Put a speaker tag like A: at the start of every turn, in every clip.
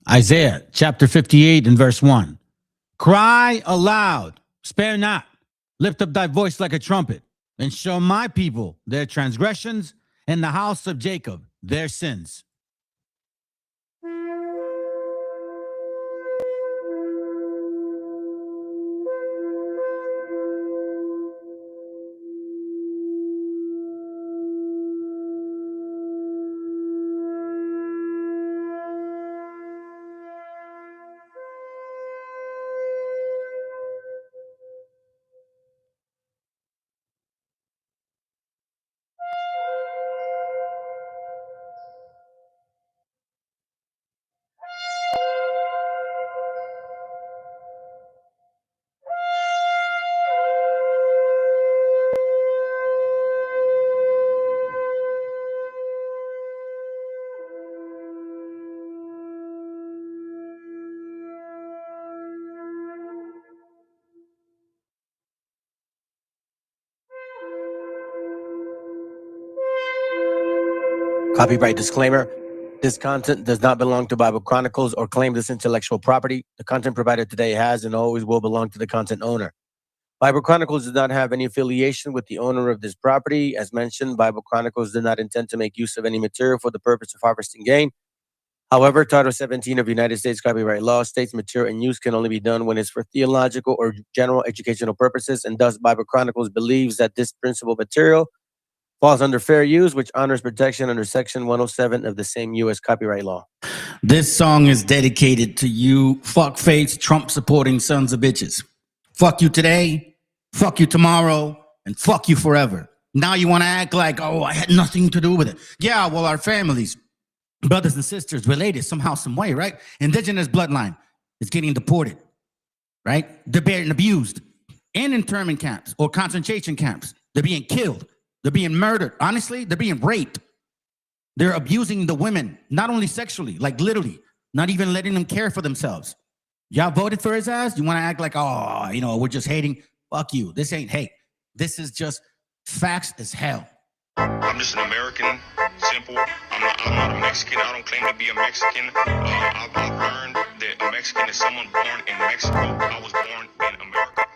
A: Isaiah chapter 58 and verse 1. Cry aloud, spare not, lift up thy voice like a trumpet, and show my people their transgressions, and the house of Jacob their sins.
B: Copyright disclaimer. This content does not belong to Bible Chronicles or claim this intellectual property. The content provided today has and always will belong to the content owner. Bible Chronicles does not have any affiliation with the owner of this property. As mentioned, Bible Chronicles did not intend to make use of any material for the purpose of harvesting gain. However, Title 17 of United States copyright law states material in use can only be done when it's for theological or general educational purposes, and thus Bible Chronicles believes that this principal material falls under fair use, which honors protection under Section 107 of the same U.S. copyright law.
A: This song is dedicated to you fuck-faced, Trump-supporting sons of bitches. Fuck you today, fuck you tomorrow, and fuck you forever. Now you want to act like, oh, I had nothing to do with it. Yeah, well, our families, brothers and sisters, related somehow, some way, right? Indigenous bloodline is getting deported, right? They're being abused in internment camps or concentration camps. They're being killed. They're being murdered. Honestly, they're being raped. They're abusing the women, not only sexually, like literally, not even letting them care for themselves. Y'all voted for his ass? You want to act like, oh, you know, we're just hating? Fuck you. This ain't hate. This is just facts as hell.
C: I'm just an American, simple. I'm not a Mexican. I don't claim to be a Mexican. I've learned that a Mexican is someone born in Mexico. I was born in America.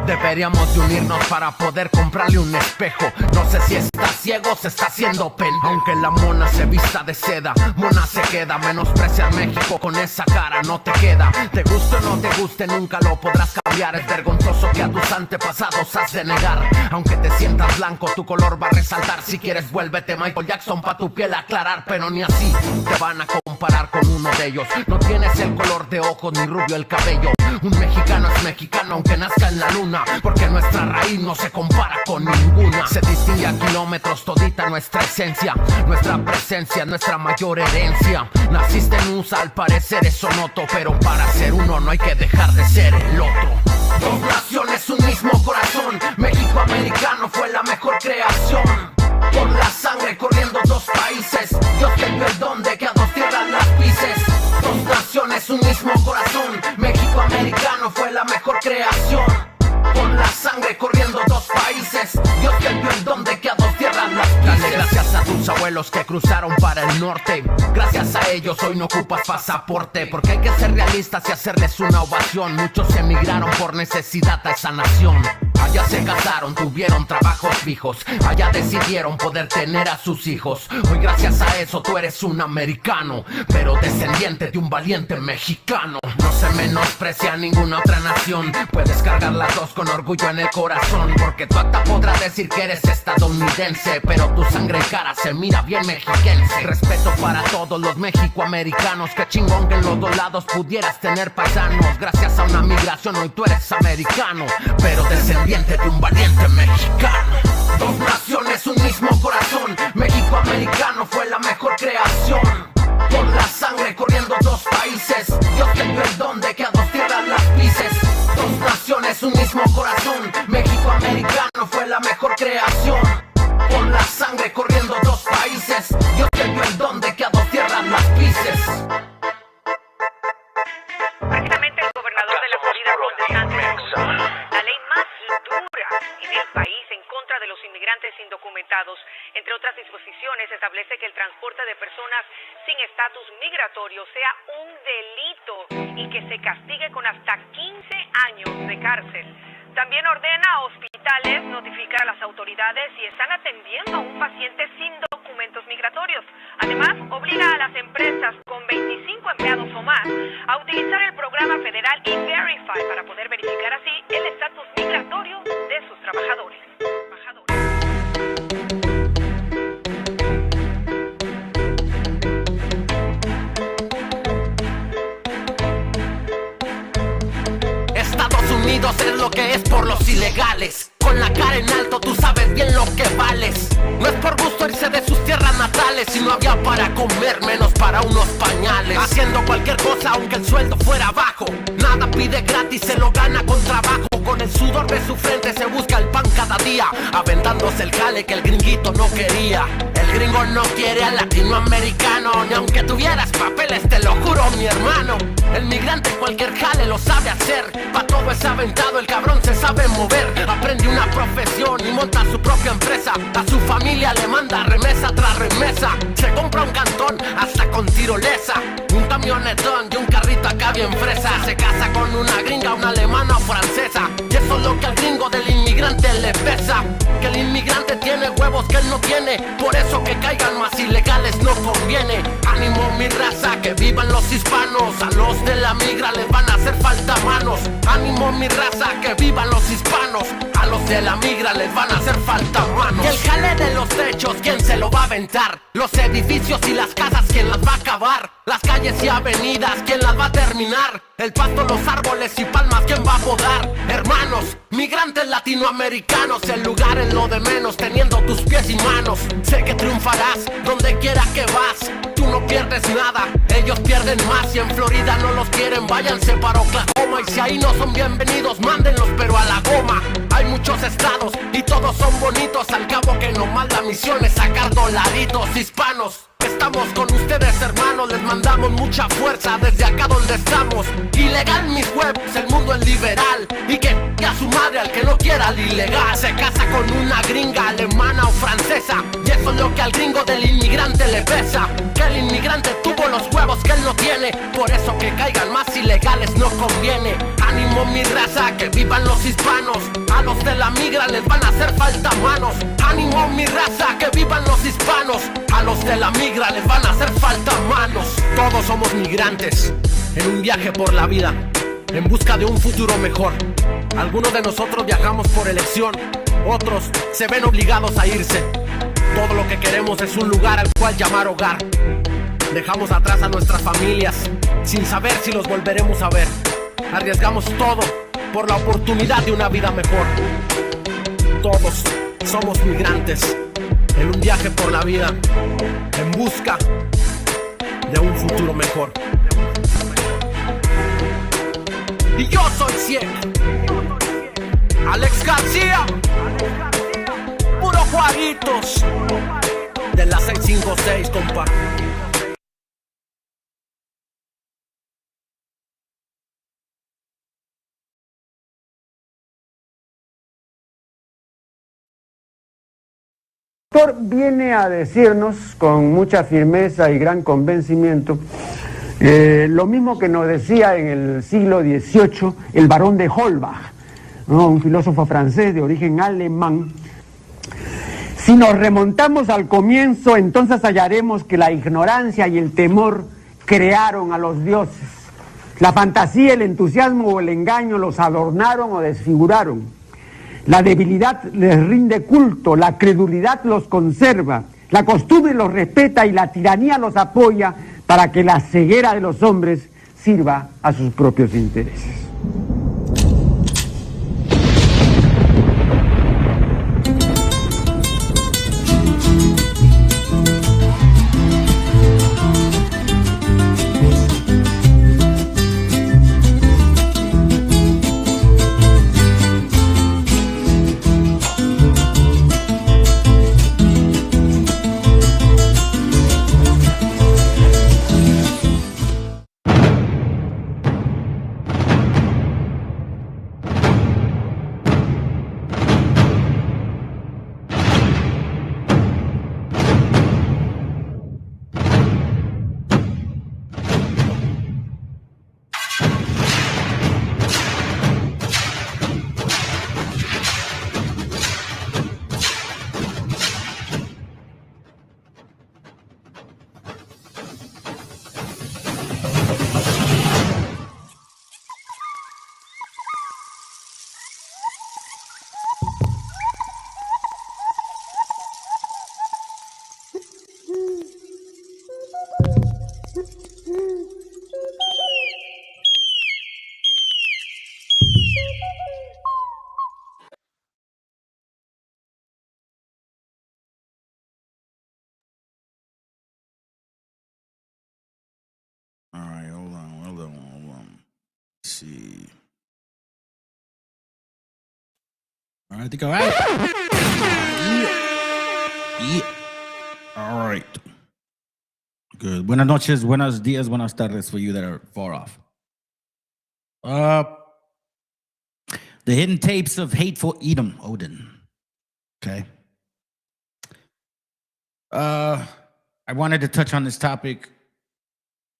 D: Deberíamos de unirnos para poder comprarle un espejo. No sé si está ciego, se está haciendo pendejo. Aunque la mona se vista de seda, mona se queda. Menospreciar México con esa cara no te queda. Te guste o no te guste, nunca lo podrás cambiar. Es vergonzoso que a tus antepasados has de negar. Aunque te sientas blanco, tu color va a resaltar. Si quieres, vuélvete Michael Jackson pa' tu piel aclarar. Pero ni así te van a comparar con uno de ellos. No tienes el color de ojos ni rubio el cabello. Un mexicano es mexicano aunque nazca en la luna, porque nuestra raíz no se compara con ninguna. Se distingue a kilómetros todita nuestra esencia, nuestra presencia, nuestra mayor herencia. Naciste en USA, al parecer eso noto, pero para ser uno no hay que dejar de ser el otro. Dos naciones, un mismo corazón. México americano fue la mejor creación. Por la sangre corriendo dos países, Dios te dio el don de que a dos tierras las pises. Dos naciones, un mismo corazón. México americano fue la mejor creación. Por la sangre corriendo dos países, Dios te dio el don de que a dos tierras las pises. Dale gracias a tus abuelos que cruzaron para el norte. Gracias a ellos hoy no ocupas pasaporte, porque hay que ser realistas y hacerles una ovación. Muchos emigraron por necesidad a esa nación. Allá se casaron, tuvieron trabajos fijos. Allá decidieron poder tener a sus hijos. Hoy gracias a eso tú eres un americano, pero descendiente de un valiente mexicano. No se menosprecia a ninguna otra nación. Puedes cargar las dos con orgullo en el corazón, porque tu acta podrá decir que eres estadounidense, pero tu sangre y cara se mira bien mexiquense. Respeto para todos los mexicoamericanos. Qué chingón que en los dos lados pudieras tener paisanos. Gracias a una migración hoy tú eres americano, pero descendiente de un valiente mexicano. Dos naciones, un mismo corazón. México americano fue la mejor creación. Por la sangre corriendo dos países, Dios te dio el don de que a dos tierras las pises. Dos naciones, un mismo corazón. México americano fue la mejor creación. Por la sangre corriendo dos países, Dios te dio el don de que a dos tierras las pises.
E: Precisamente el gobernador de la Florida, Ron DeSantis, la ley más dura en el país en contra de los inmigrantes indocumentados. Entre otras disposiciones, establece que el transporte de personas sin estatus migratorio sea un delito y que se castigue con hasta 15 años de cárcel. También ordena a hospitales notificar a las autoridades si están atendiendo a un paciente sin documentos migratorios. Además, obliga a las empresas con 25 empleados o más a utilizar el programa federal E-Verify para poder verificar así el estatus migratorio de sus trabajadores.
D: Estados Unidos es lo que es por los ilegales. Con la cara en alto tú sabes bien lo que vales. No es por gusto irse de sus tierras natales, si no había para comer, menos para unos pañales. Haciendo cualquier cosa aunque el sueldo fuera bajo. Nada pide gratis, se lo gana con trabajo. Con el sudor de su frente se busca el pan cada día, aventándose el jale que el gringuito no quería. El gringo no quiere al latinoamericano, ni aunque tuvieras papeles, te lo juro mi hermano. El migrante cualquier jale lo sabe hacer, pa' todo es aventado, el cabrón se sabe mover. Aprende una profesión y monta su propia empresa. A su familia le manda remesa tras remesa. Se compra un cantón hasta con tirolesa, un camionetón y un carrito acá bien fresa. Se casa con una gringa, una alemana o francesa. Y eso es lo que al gringo del inmigrante le pesa, que el inmigrante tiene huevos que él no tiene. Por eso que caigan más ilegales no conviene. Ánimo mi raza, que vivan los hispanos. A los de la migra les van a hacer falta manos. Ánimo mi raza, que vivan los hispanos. A los de la migra les van a hacer falta manos. Y el jale de los techos, ¿quién se lo va a aventar? Los edificios y las casas, ¿quién las va a acabar? Las calles y avenidas, ¿quién las va a terminar? El pasto, los árboles y palmas, ¿quién va a podar? Hermanos, migrantes latinoamericanos, el lugar es lo de menos, teniendo tus pies y manos. Sé que triunfarás donde quiera que vas. Tú no pierdes nada, ellos pierden más. Si en Florida no los quieren, váyanse para Oklahoma. Y si ahí no son bienvenidos, mándenlos pero a la goma. Hay muchos estados y todos son bonitos. Al cabo que nomás la misión es sacar dolaritos. Hispanos, estamos con ustedes hermanos, les mandamos mucha fuerza desde acá donde estamos. Ilegal mis huevos, el mundo es liberal. Y que a su madre al que no quiera el ilegal. Se casa con una gringa alemana o francesa, y eso es lo que al gringo del inmigrante le pesa, que el inmigrante tuvo los huevos que él no tiene. Por eso que caigan más ilegales no conviene. Ánimo mi raza, que vivan los hispanos. A los de la migra les van a hacer falta manos. Ánimo mi raza, que vivan los hispanos. A los de la migra les van a hacer falta manos. Todos somos migrantes en un viaje por la vida, en busca de un futuro mejor. Algunos de nosotros viajamos por elección, otros se ven obligados a irse. Todo lo que queremos es un lugar al cual llamar hogar. Dejamos atrás a nuestras familias sin saber si los volveremos a ver. Arriesgamos todo por la oportunidad de una vida mejor. Todos somos migrantes en un viaje por la vida, en busca de un futuro mejor. Y yo soy 100 Alex García, puro Juaritos de la 656, compa.
F: El autor viene a decirnos con mucha firmeza y gran convencimiento lo mismo que nos decía en el siglo XVIII el barón de Holbach, ¿no? Un filósofo francés de origen alemán. Si nos remontamos al comienzo, entonces hallaremos que la ignorancia y el temor crearon a los dioses. La fantasía, el entusiasmo o el engaño los adornaron o desfiguraron. La debilidad les rinde culto, la credulidad los conserva, la costumbre los respeta y la tiranía los apoya para que la ceguera de los hombres sirva a sus propios intereses.
A: see. All right, I think all right. Yeah. All right. Good. Buenas noches, buenos días, buenas tardes for you that are far off. The hidden tapes of hateful Edom-ODIN. Okay. I wanted to touch on this topic.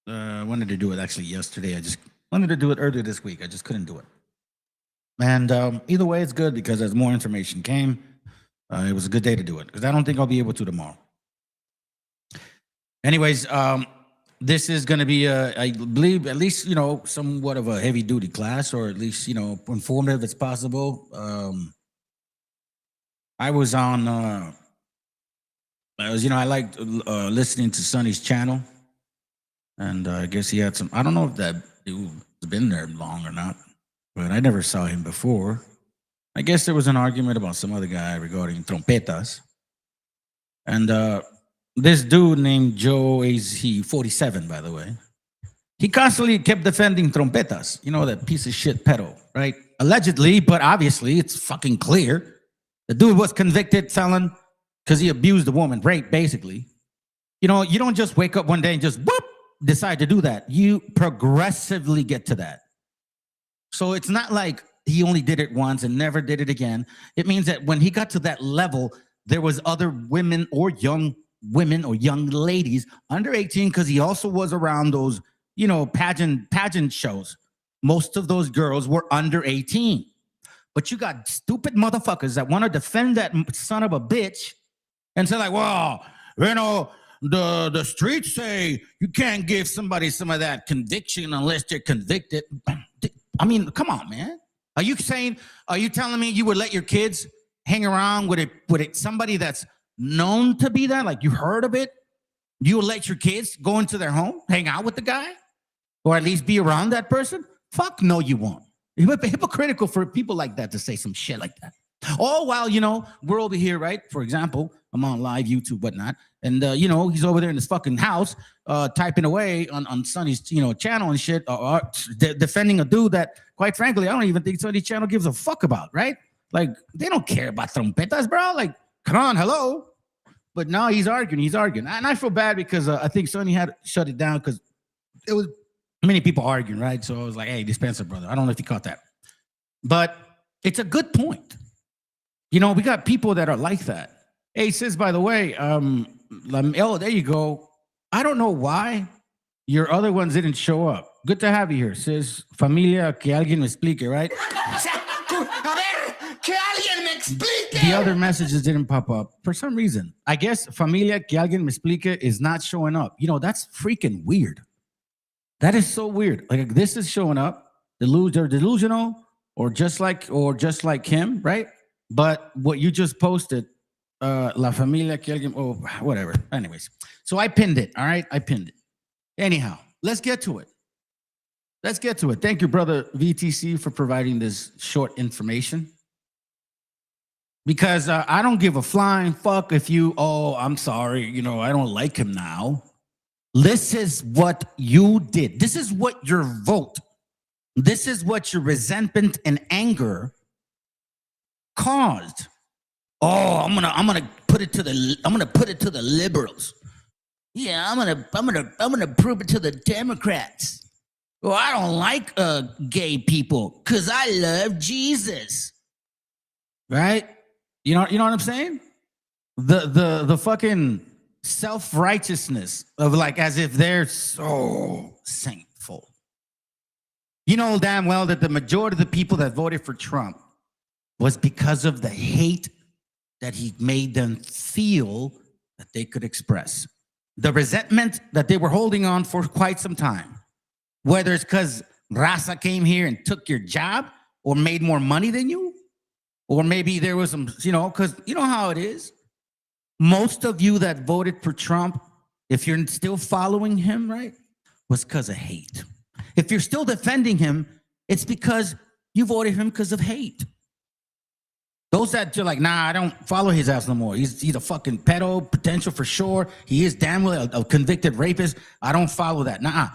A: I wanted to do it actually yesterday. I just wanted to do it earlier this week. I just couldn't do it. And either way, it's good because as more information came, it was a good day to do it because I don't think I'll be able to tomorrow. Anyways, this is going to be, I believe, at least, you know, somewhat of a heavy duty class, or at least, you know, informative as possible. I was on, I liked listening to Sonny's channel. And I guess he had some, I don't know if that dude has been there long or not, but I never saw him before. I guess there was an argument about some other guy regarding trompetas. And this dude named Joe, he 47, by the way. He constantly kept defending trompetas. You know, that piece of shit pedo, right? Allegedly, but obviously it's fucking clear. The dude was convicted felon because he abused a woman, rape, basically. You know, you don't just wake up one day and just whoop, decide to do that. You progressively get to that. So it's not like he only did it once and never did it again. It means that when he got to that level, there was other women or young women or young ladies under 18, because he also was around those, you know, pageant shows. Most of those girls were under 18. But you got stupid motherfuckers that want to defend that son of a bitch and say like, well, you know, the streets say you can't give somebody some of that conviction unless they're convicted. I mean, come on, man. Are you telling me you would let your kids hang around with somebody that's known to be that? Like, you heard of it? You would let your kids go into their home, hang out with the guy, or at least be around that person? Fuck no, you won't. It's hypocritical for people like that to say some shit like that. All while, you know, we're over here, right? For example, I'm on live YouTube, whatnot. And, you know, he's over there in his fucking house typing away on Sonny's, you know, channel and shit, defending a dude that, quite frankly, I don't even think Sonny's channel gives a fuck about, right? Like, they don't care about trompetas, bro. Like, come on, hello. But now he's arguing. And I feel bad because I think Sonny had to shut it down because it was many people arguing, right? So I was like, hey, dispenser, brother. I don't know if you caught that. But it's a good point. You know, we got people that are like that. Hey, sis, by the way, oh, there you go. I don't know why your other ones didn't show up. Good to have you here, sis. Familia, que alguien me explique, right? The other messages didn't pop up for some reason. I guess Familia, que alguien me explique is not showing up. You know, that's freaking weird. That is so weird. Like, this is showing up. They're delusional or just like him, right? But what you just posted, La Familia, que alguien, oh, whatever. Anyways, so I pinned it, all right? I pinned it. Anyhow, let's get to it. Thank you, brother VTC, for providing this short information. Because I don't give a flying fuck if you, oh, I'm sorry, you know, I don't like him now. This is what you did. This is what your vote, this is what your resentment and anger caused. Oh, I'm gonna put it to the liberals. Yeah, I'm gonna prove it to the Democrats. Well, I don't like gay people because I love Jesus. Right? You know what I'm saying? The fucking self-righteousness of, like, as if they're so saintful. You know damn well that the majority of the people that voted for Trump was because of the hate that he made them feel that they could express. The resentment that they were holding on for quite some time. Whether it's because Raza came here and took your job or made more money than you, or maybe there was some, you know, because you know how it is. Most of you that voted for Trump, if you're still following him, right, was because of hate. If you're still defending him, it's because you voted him because of hate. Those that you're like, nah, I don't follow his ass no more. He's a fucking pedo, potential for sure. He is damn well a convicted rapist. I don't follow that. Nah,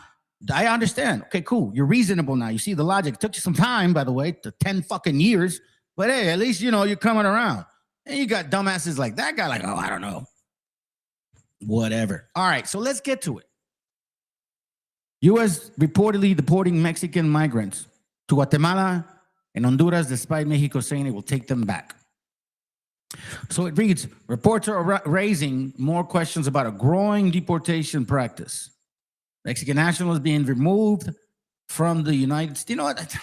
A: I understand. Okay, cool. You're reasonable now. You see the logic. It took you some time, by the way, to 10 fucking years. But hey, at least, you're coming around. And you got dumbasses like that guy, like, oh, I don't know. Whatever. All right, so let's get to it. U.S. reportedly deporting Mexican migrants to Guatemala and Honduras, despite Mexico saying it will take them back. So it reads, reports are raising more questions about a growing deportation practice. Mexican nationals being removed from the United States. You know what?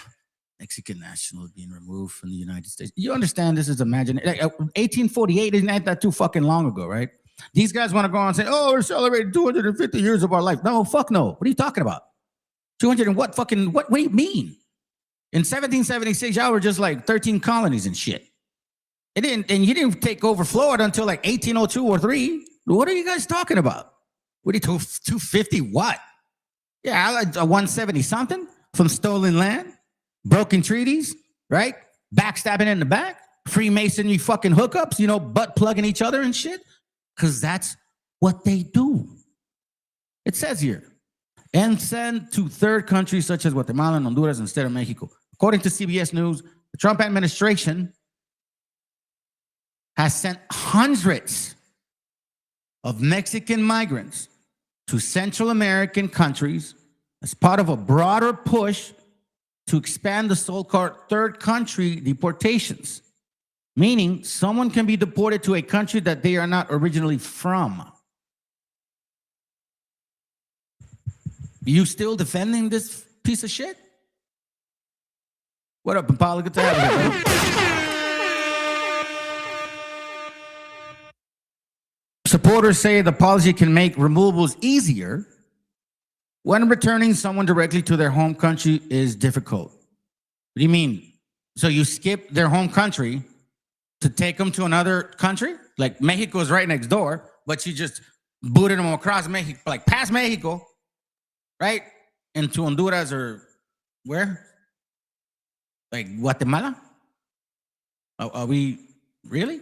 A: Mexican nationals being removed from the United States. You understand this is imaginary. 1848 isn't that too fucking long ago, right? These guys want to go on and say, oh, we're celebrating 250 years of our life. No, fuck no. What are you talking about? 200 and what fucking, what do you mean? In 1776, y'all were just like 13 colonies and shit. And you didn't take over Florida until like 1802 or 3. What are you guys talking about? What are you, 250 what? Yeah, I like a 170 something from stolen land, broken treaties, right? Backstabbing in the back, Freemasonry fucking hookups, butt plugging each other and shit. Because that's what they do. It says here, and send to third countries such as Guatemala and Honduras instead of Mexico. According to CBS News, the Trump administration has sent hundreds of Mexican migrants to Central American countries as part of a broader push to expand the so-called third country deportations, meaning someone can be deported to a country that they are not originally from. You still defending this piece of shit? What up, Impala? Good to have you, bro. Supporters say the policy can make removals easier when returning someone directly to their home country is difficult. What do you mean? So you skip their home country to take them to another country? Like Mexico is right next door, but you just booted them across Mexico, like past Mexico, right? Into Honduras or where? Like Guatemala? Are we really?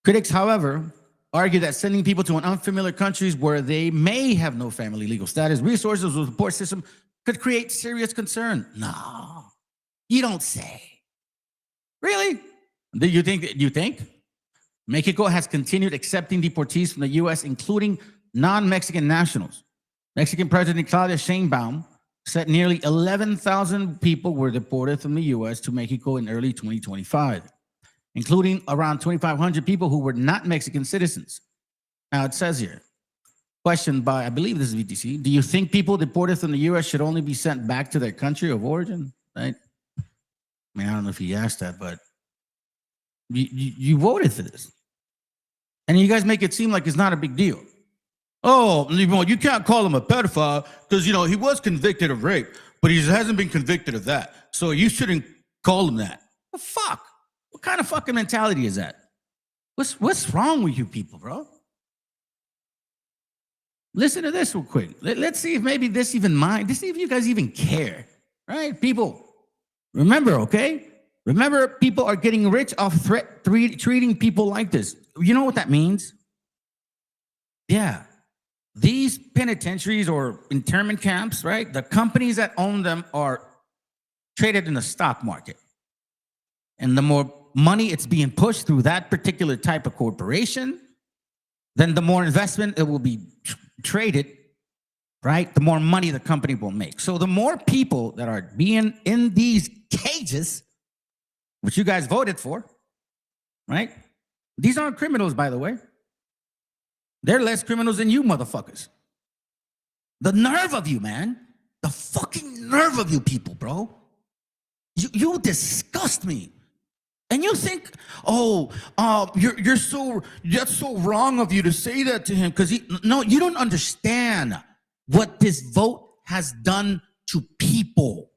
A: Critics, however, argue that sending people to an unfamiliar countries where they may have no family legal status, resources, or support system could create serious concern. No, you don't say. Really? Do you think? Mexico has continued accepting deportees from the U.S., including non-Mexican nationals. Mexican President Claudia Sheinbaum said nearly 11,000 people were deported from the U.S. to Mexico in early 2025. Including around 2,500 people who were not Mexican citizens. Now it says here, question by, I believe this is VTC, do you think people deported from the U.S. should only be sent back to their country of origin? Right? I mean, I don't know if he asked that, but you voted for this. And you guys make it seem like it's not a big deal. Oh, you can't call him a pedophile because, he was convicted of rape, but he hasn't been convicted of that. So you shouldn't call him that. The fuck? What kind of fucking mentality is that? What's wrong with you people, bro? Listen to this real quick. Let's see if maybe this even let's see if you guys even care. Right? People, remember, okay? Remember, people are getting rich off treating people like this. You know what that means? Yeah. These penitentiaries or internment camps, right? The companies that own them are traded in the stock market. And the more money it's being pushed through that particular type of corporation, then the more investment it will be traded, right? The more money the company will make. So the more people that are being in these cages, which you guys voted for, right? These aren't criminals, by the way. They're less criminals than you motherfuckers. The nerve of you, man. The fucking nerve of you people, bro. You disgust me. And you think, that's so wrong of you to say that to him because no, you don't understand what this vote has done to people,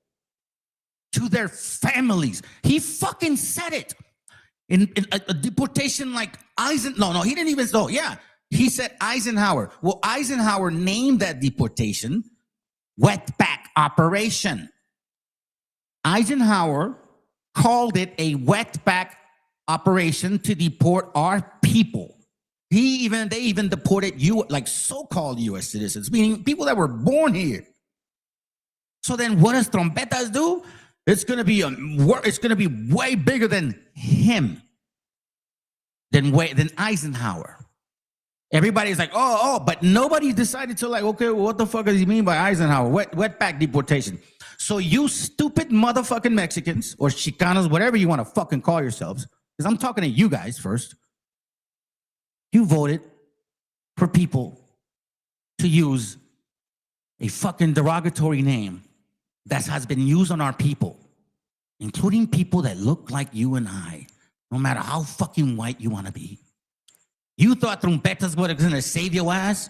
A: to their families. He fucking said it in a deportation like Eisenhower. No, he didn't even. Oh, yeah, he said Eisenhower. Well, Eisenhower named that deportation wetback operation. Eisenhower called it a wetback operation to deport our people. They even deported like so-called U.S. citizens, meaning people that were born here. So then, what does Trompetas do? It's gonna be way bigger than him, than Eisenhower. Everybody's like, oh, but nobody decided to like, okay, well, what the fuck does he mean by Eisenhower? Wetback deportation. So you stupid motherfucking Mexicans or Chicanos, whatever you want to fucking call yourselves, because I'm talking to you guys first. You voted for people to use a fucking derogatory name that has been used on our people, including people that look like you and I, no matter how fucking white you want to be. You thought Trompetas was going to save your ass?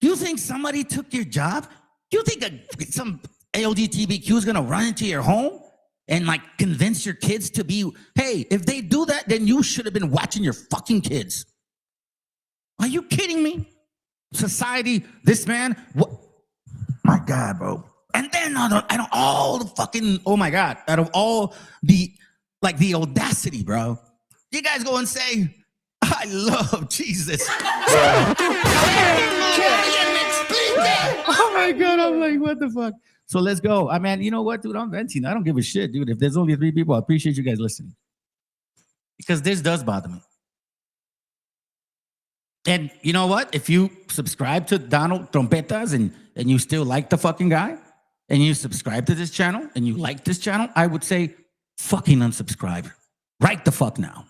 A: You think somebody took your job? You think some LGBTQ is going to run into your home and like convince your kids to be, hey, if they do that, then you should have been watching your fucking kids. Are you kidding me? Society, this man, what? My God, bro. And then out of all the fucking, oh my God, out of all the audacity, bro, you guys go and say, I love Jesus. Oh my God, I'm like, what the fuck? So let's go. I mean, you know what, dude? I'm venting. I don't give a shit, dude. If there's only 3 people, I appreciate you guys listening. Because this does bother me. And you know what? If you subscribe to Donald Trompetas and you still like the fucking guy, and you subscribe to this channel, and you like this channel, I would say fucking unsubscribe. Right the fuck now.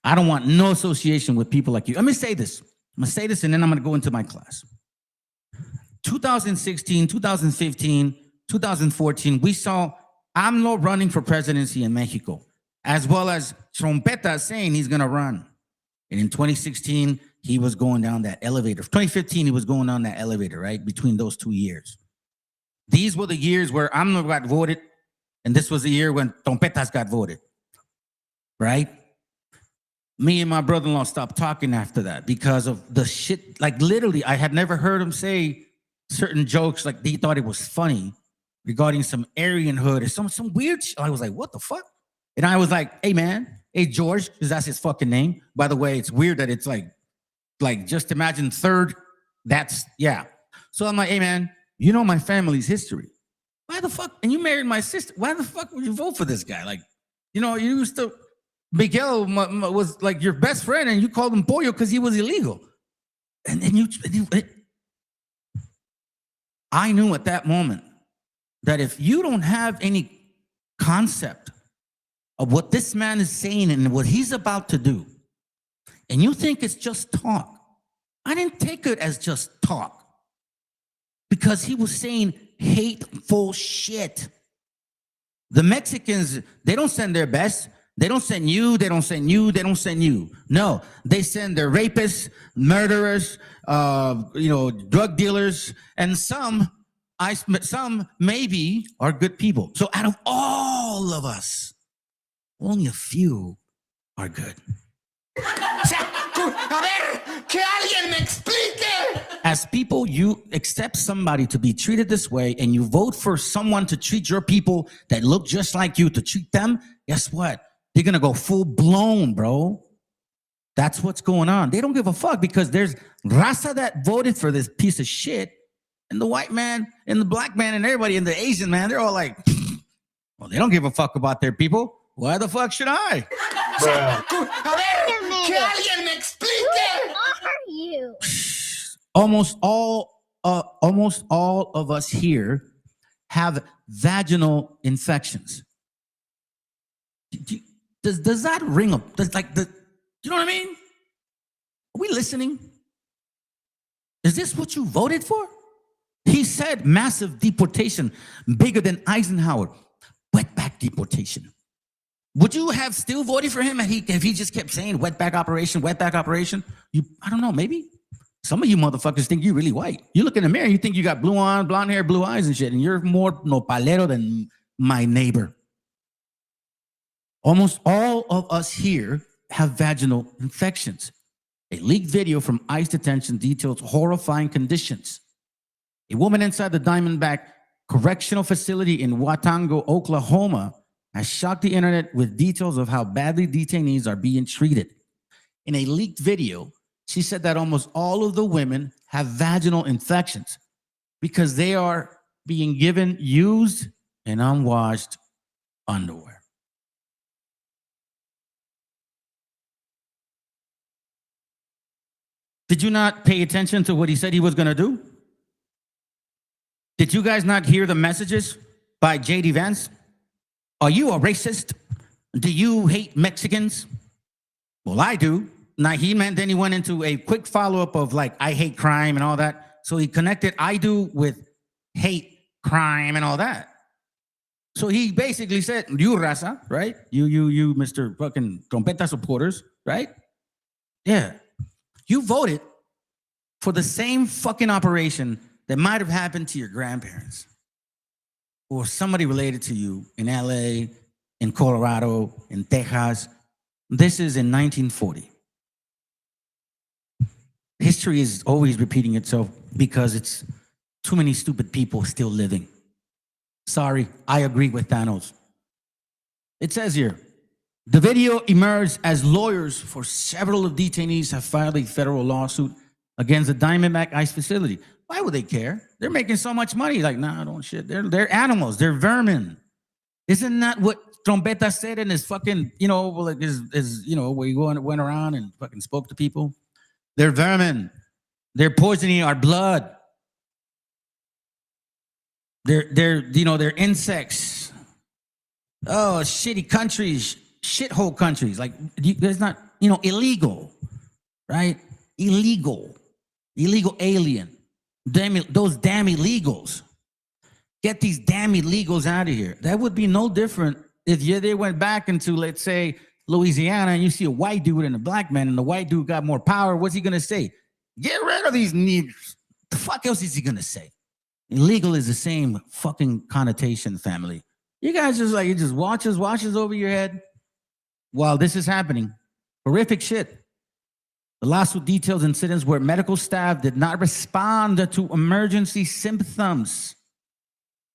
A: I don't want no association with people like you. Let me say this. I'm going to say this, and then I'm going to go into my class. 2016, 2015, 2014, we saw AMLO running for presidency in Mexico, as well as Trompeta saying he's going to run. And in 2016, he was going down that elevator. 2015, he was going down that elevator, right? Between those 2 years. These were the years where AMLO got voted, and this was the year when Trompetas got voted, right? Me and my brother-in-law stopped talking after that because of the shit. Like literally, I had never heard him say certain jokes like he thought it was funny regarding some Aryan hood or some weird shit. I was like, what the fuck? And I was like, hey man, hey George, because that's his fucking name. By the way, it's weird that it's like just imagine third. That's yeah. So I'm like, hey man, you know my family's history. Why the fuck? And you married my sister. Why the fuck would you vote for this guy? Like, you know, you used to. Miguel was like your best friend, and you called him pollo because he was illegal. And I knew at that moment that if you don't have any concept of what this man is saying and what he's about to do, and you think it's just talk, I didn't take it as just talk because he was saying hateful shit. The Mexicans, they don't send their best. They don't send you, they don't send you, they don't send you. No, they send their rapists, murderers, drug dealers, and some maybe are good people. So out of all of us, only a few are good. As people, you accept somebody to be treated this way and you vote for someone to treat your people that look just like you, to treat them, guess what? They're going to go full blown, bro. That's what's going on. They don't give a fuck because there's raza that voted for this piece of shit. And the white man and the black man and everybody and the Asian man, they're all like, well, they don't give a fuck about their people. Why the fuck should I?
G: Who are you?
A: Almost all of us here have vaginal infections. Does that ring up? You know what I mean? Are we listening? Is this what you voted for? He said massive deportation, bigger than Eisenhower. Wetback deportation. Would you have still voted for him if he just kept saying wetback operation, wetback operation? I don't know, maybe. Some of you motherfuckers think you're really white. You look in the mirror, you think you got blonde hair, blue eyes and shit, and you're more nopalero than my neighbor. Almost all of us here have vaginal infections. A leaked video from ICE detention details horrifying conditions. A woman inside the Diamondback Correctional Facility in Watonga, Oklahoma, has shocked the internet with details of how badly detainees are being treated. in a leaked video, she said that almost all of the women have vaginal infections because they are being given used and unwashed underwear. Did you not pay attention to what he said he was going to do? Did you guys not hear the messages by J.D. Vance? Are you a racist? Do you hate Mexicans? Well, I do. Now, then he went into a quick follow-up of like, I hate crime and all that. So he connected I do with hate, crime, and all that. So he basically said, you raza, right? You, Mr. fucking trompeta supporters, right? Yeah. You voted for the same fucking operation that might have happened to your grandparents or somebody related to you in LA, in Colorado, in Texas. This is in 1940. History is always repeating itself because it's too many stupid people still living. Sorry, I agree with Thanos. It says here, the video emerged as lawyers for several of detainees have filed a federal lawsuit against the Diamondback ICE facility. Why would they care? They're making so much money. Like, nah, don't shit. They're animals. They're vermin. Isn't that what Trompeta said in his fucking, like his where he went around and fucking spoke to people? They're vermin. They're poisoning our blood. They're insects. Oh, shitty countries, shithole countries. Like, there's not, illegal, right? Illegal alien. Those damn illegals. Get these damn illegals out of here. That would be no different if they went back into, let's say, Louisiana, and you see a white dude and a black man, and the white dude got more power. What's he gonna say? Get rid of these niggers. The fuck else is he gonna say? Illegal is the same fucking connotation, family. You guys just watches over your head while this is happening. Horrific shit. The lawsuit details incidents where medical staff did not respond to emergency symptoms.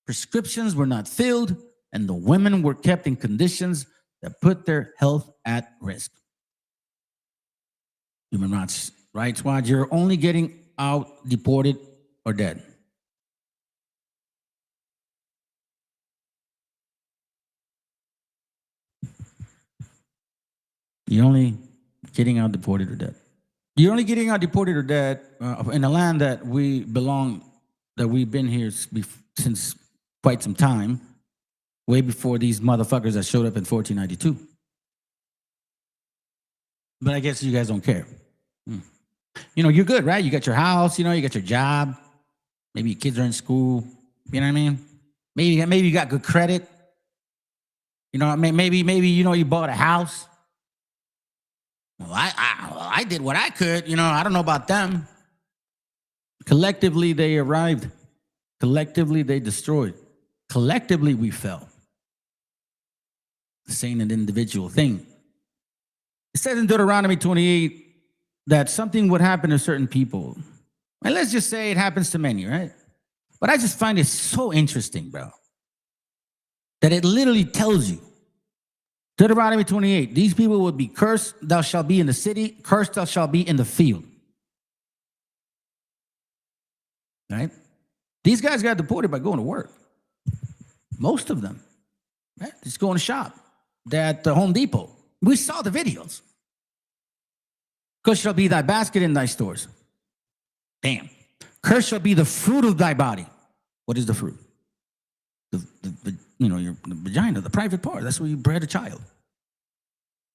A: Prescriptions were not filled, and the women were kept in conditions that put their health at risk. Human Rights Watch, you're only getting out deported or dead. You're only getting out deported or dead. You're only getting out deported or dead in a land that we belong, that we've been here since quite some time, way before these motherfuckers that showed up in 1492. But I guess you guys don't care. You're good, right? You got your house, you got your job. Maybe your kids are in school. You know what I mean? Maybe you got good credit. Maybe you bought a house. Well, I did what I could. I don't know about them. Collectively, they arrived. Collectively, they destroyed. Collectively, we fell. This ain't an individual thing. It says in Deuteronomy 28 that something would happen to certain people. And let's just say it happens to many, right? But I just find it so interesting, bro, that it literally tells you, Deuteronomy 28, these people would be cursed, thou shalt be in the city, cursed thou shalt be in the field. Right? These guys got deported by going to work. Most of them. Right? Just going to shop. They're at the Home Depot. We saw the videos. Cursed shall be thy basket in thy stores. Damn. Cursed shall be the fruit of thy body. What is the fruit? Your vagina, the private part. That's where you bred a child.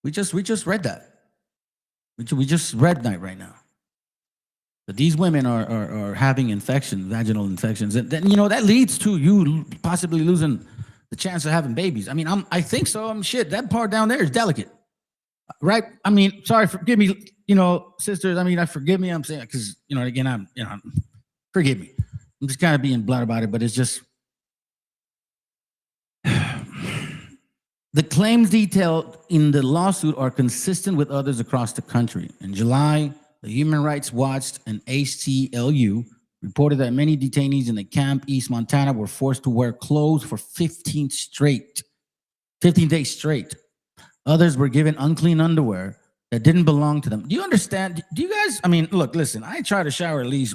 A: We just read that. We just read that right now. That these women are having infections, vaginal infections, and then that leads to you possibly losing the chance of having babies. I mean, I think so. Shit, that part down there is delicate, right? I mean, sorry, forgive me, sisters. I mean, forgive me. I'm saying because again, forgive me. I'm just kind of being blunt about it, but it's just. The claims detailed in the lawsuit are consistent with others across the country. In July, the Human Rights Watch and ACLU reported that many detainees in the camp East Montana were forced to wear clothes for 15 days straight. Others were given unclean underwear that didn't belong to them. Do you understand? Do you guys, I mean, look, listen, I try to shower at least,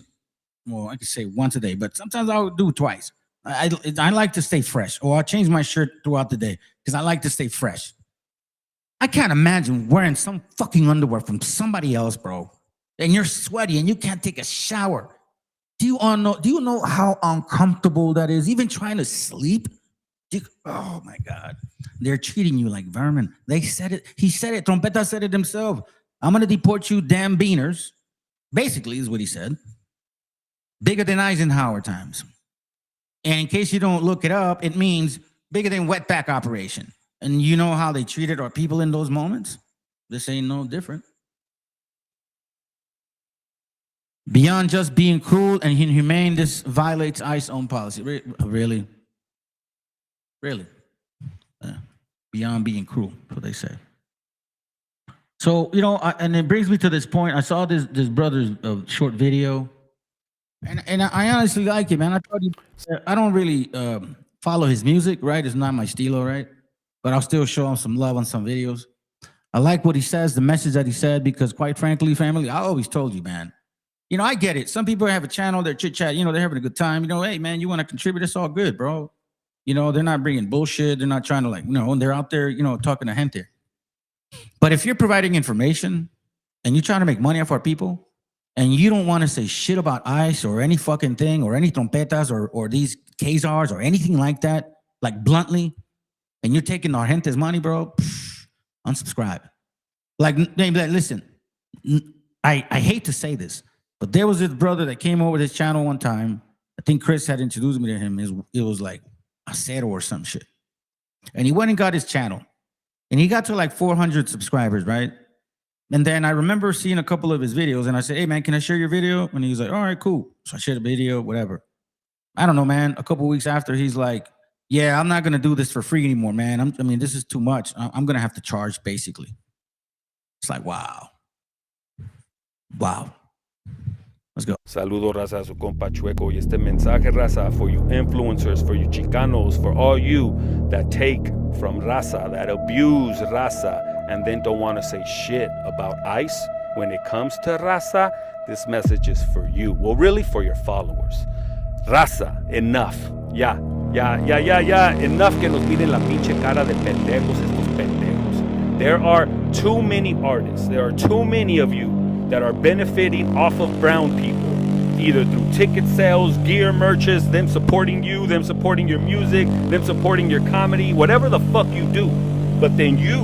A: well, I could say once a day, but sometimes I'll do twice. I like to stay fresh, or I'll change my shirt throughout the day because I like to stay fresh. I can't imagine wearing some fucking underwear from somebody else, bro, and you're sweaty and you can't take a shower. Do you know how uncomfortable that is? Even trying to sleep? Oh my God. They're treating you like vermin. They said it. He said it. Trompeta said it himself. I'm going to deport you damn beaners. Basically is what he said. Bigger than Eisenhower times. And in case you don't look it up, it means bigger than wetback operation. And you know how they treated our people in those moments? This ain't no different. Beyond just being cruel and inhumane, this violates ICE's own policy. Really? Really? Beyond being cruel, that's what they say. So, you know, and it brings me to this point. I saw this brother's short video, and I honestly like it, man. I don't really follow his music, right? It's not my stilo, right? But I'll still show him some love on some videos. I like what he says, the message that he said, because quite frankly, family, I always told you, man. You know, I get it. Some people have a channel, they're chit-chat, you know, they're having a good time. You know, hey, man, you want to contribute? It's all good, bro. You know, they're not bringing bullshit. They're not trying to, like, you know, they're out there, you know, talking to gente. But if you're providing information and you're trying to make money off our people and you don't want to say shit about ICE or any fucking thing or any trompetas or these Khazars or anything like that, like bluntly, and you're taking our gente's money, bro, unsubscribe. Like, listen, I hate to say this, but there was this brother that came over this channel one time. I think Chris had introduced me to him. It was like Acero or some shit. And he went and got his channel. And he got to like 400 subscribers, right? And then I remember seeing a couple of his videos and I said, hey, man, can I share your video? And he was like, all right, cool. So I shared the video, whatever. I don't know, man. A couple of weeks after, he's like, yeah, I'm not going to do this for free anymore, man. I mean, this is too much. I'm going to have to charge, basically. It's like, wow. Wow. Let's go.
G: Saludo, raza, su compa Chueco. Y este mensaje, raza, for you influencers, for you chicanos, for all you that take from raza, that abuse raza, and then don't want to say shit about ICE. When it comes to raza, this message is for you. Well, really for your followers. Raza, enough. Ya. Enough que nos miren la pinche cara de pendejos estos pendejos. There are too many artists. There are too many of you that are benefiting off of brown people, either through ticket sales, gear merches, them supporting you, them supporting your music, them supporting your comedy, whatever the fuck you do. But then you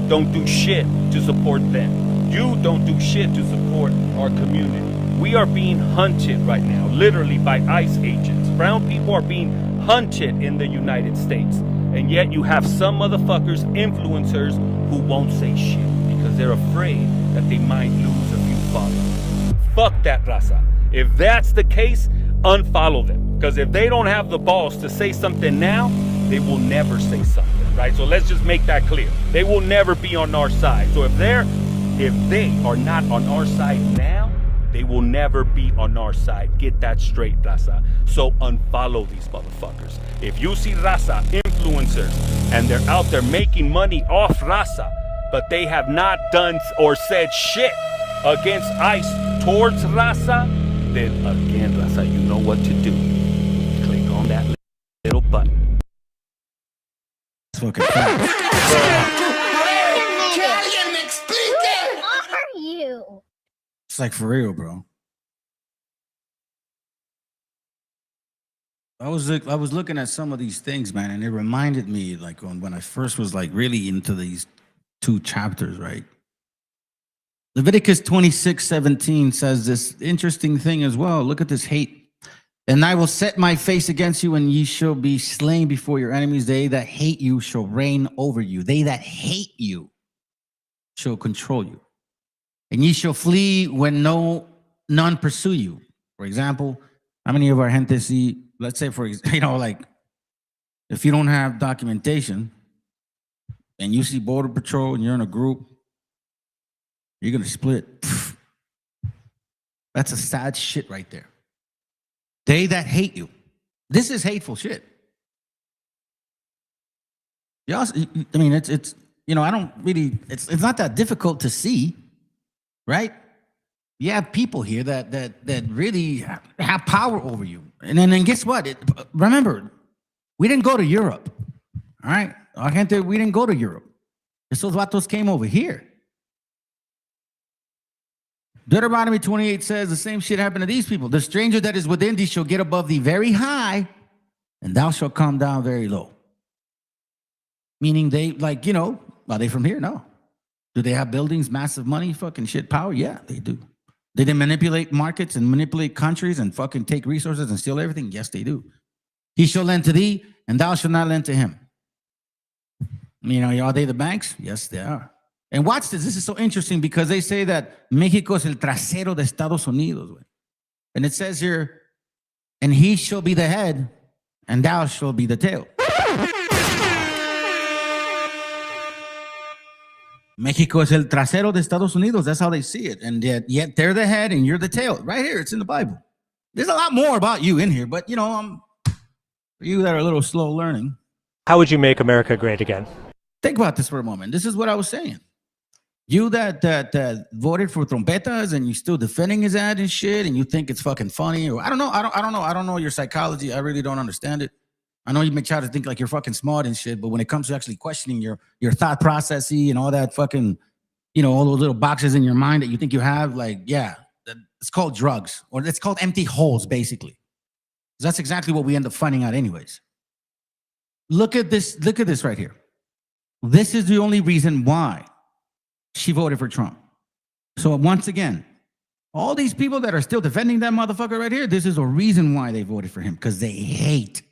G: don't do shit to support them. You don't do shit to support our community. We are being hunted right now, literally by ICE agents. Brown people are being hunted in the United States. And yet you have some motherfuckers, influencers, who won't say shit because they're afraid that they might lose a few followers. Fuck that, raza. If that's the case, unfollow them. Because if they don't have the balls to say something now, they will never say something, right? So let's just make that clear. They will never be on our side. So if they are not on our side now, they will never be on our side. Get that straight, raza. So unfollow these motherfuckers. If you see raza, influencers, and they're out there making money off raza, but they have not done or said shit against ICE towards raza, then again, raza, you know what to do. Click on that little button.
A: It's fucking fast.
H: Who are you?
A: It's like for real, bro. I was looking at some of these things, man, and it reminded me like when I first was like really into these two chapters, right? Leviticus 26:17 says this interesting thing as well. Look at this hate. And I will set my face against you, and ye shall be slain before your enemies. They that hate you shall reign over you. They that hate you shall control you. And ye shall flee when none pursue you. For example, how many of our gente see, let's say, for example, you know, like if you don't have documentation and you see Border Patrol and you're in a group, you're going to split. That's a sad shit right there. They that hate you. This is hateful shit. Y'all, I mean, it's I don't really, it's not that difficult to see, right? You have people here that really have power over you. And then guess what? Remember, we didn't go to Europe, all right? Our gente, we didn't go to Europe. Esos vatos came over here. Deuteronomy 28 says the same shit happened to these people. The stranger that is within thee shall get above thee very high, and thou shalt come down very low. Meaning they, like, are they from here? No. Do they have buildings, massive money, fucking shit, power? Yeah, they do. Did they manipulate markets and manipulate countries and fucking take resources and steal everything? Yes, they do. He shall lend to thee, and thou shalt not lend to him. Are they the banks? Yes, they are. And watch this. This is so interesting because they say that México es el trasero de Estados Unidos. And it says here, and he shall be the head, and thou shall be the tail. Mexico es el trasero de Estados Unidos. That's how they see it. And yet they're the head and you're the tail. Right here, it's in the Bible. There's a lot more about you in here, but for you that are a little slow learning.
H: How would you make America great again?
A: Think about this for a moment. This is what I was saying. You that voted for trompetas and you still defending his ad and shit, and you think it's fucking funny, or I don't know. I don't know your psychology. I really don't understand it. I know you may try to think like you're fucking smart and shit, but when it comes to actually questioning your thought processy and all that fucking, all those little boxes in your mind that you think you have, like, yeah, it's called drugs, or it's called empty holes, basically. That's exactly what we end up finding out anyways. Look at this right here. This is the only reason why she voted for Trump. So once again, all these people that are still defending that motherfucker right here, this is a reason why they voted for him, because they hate.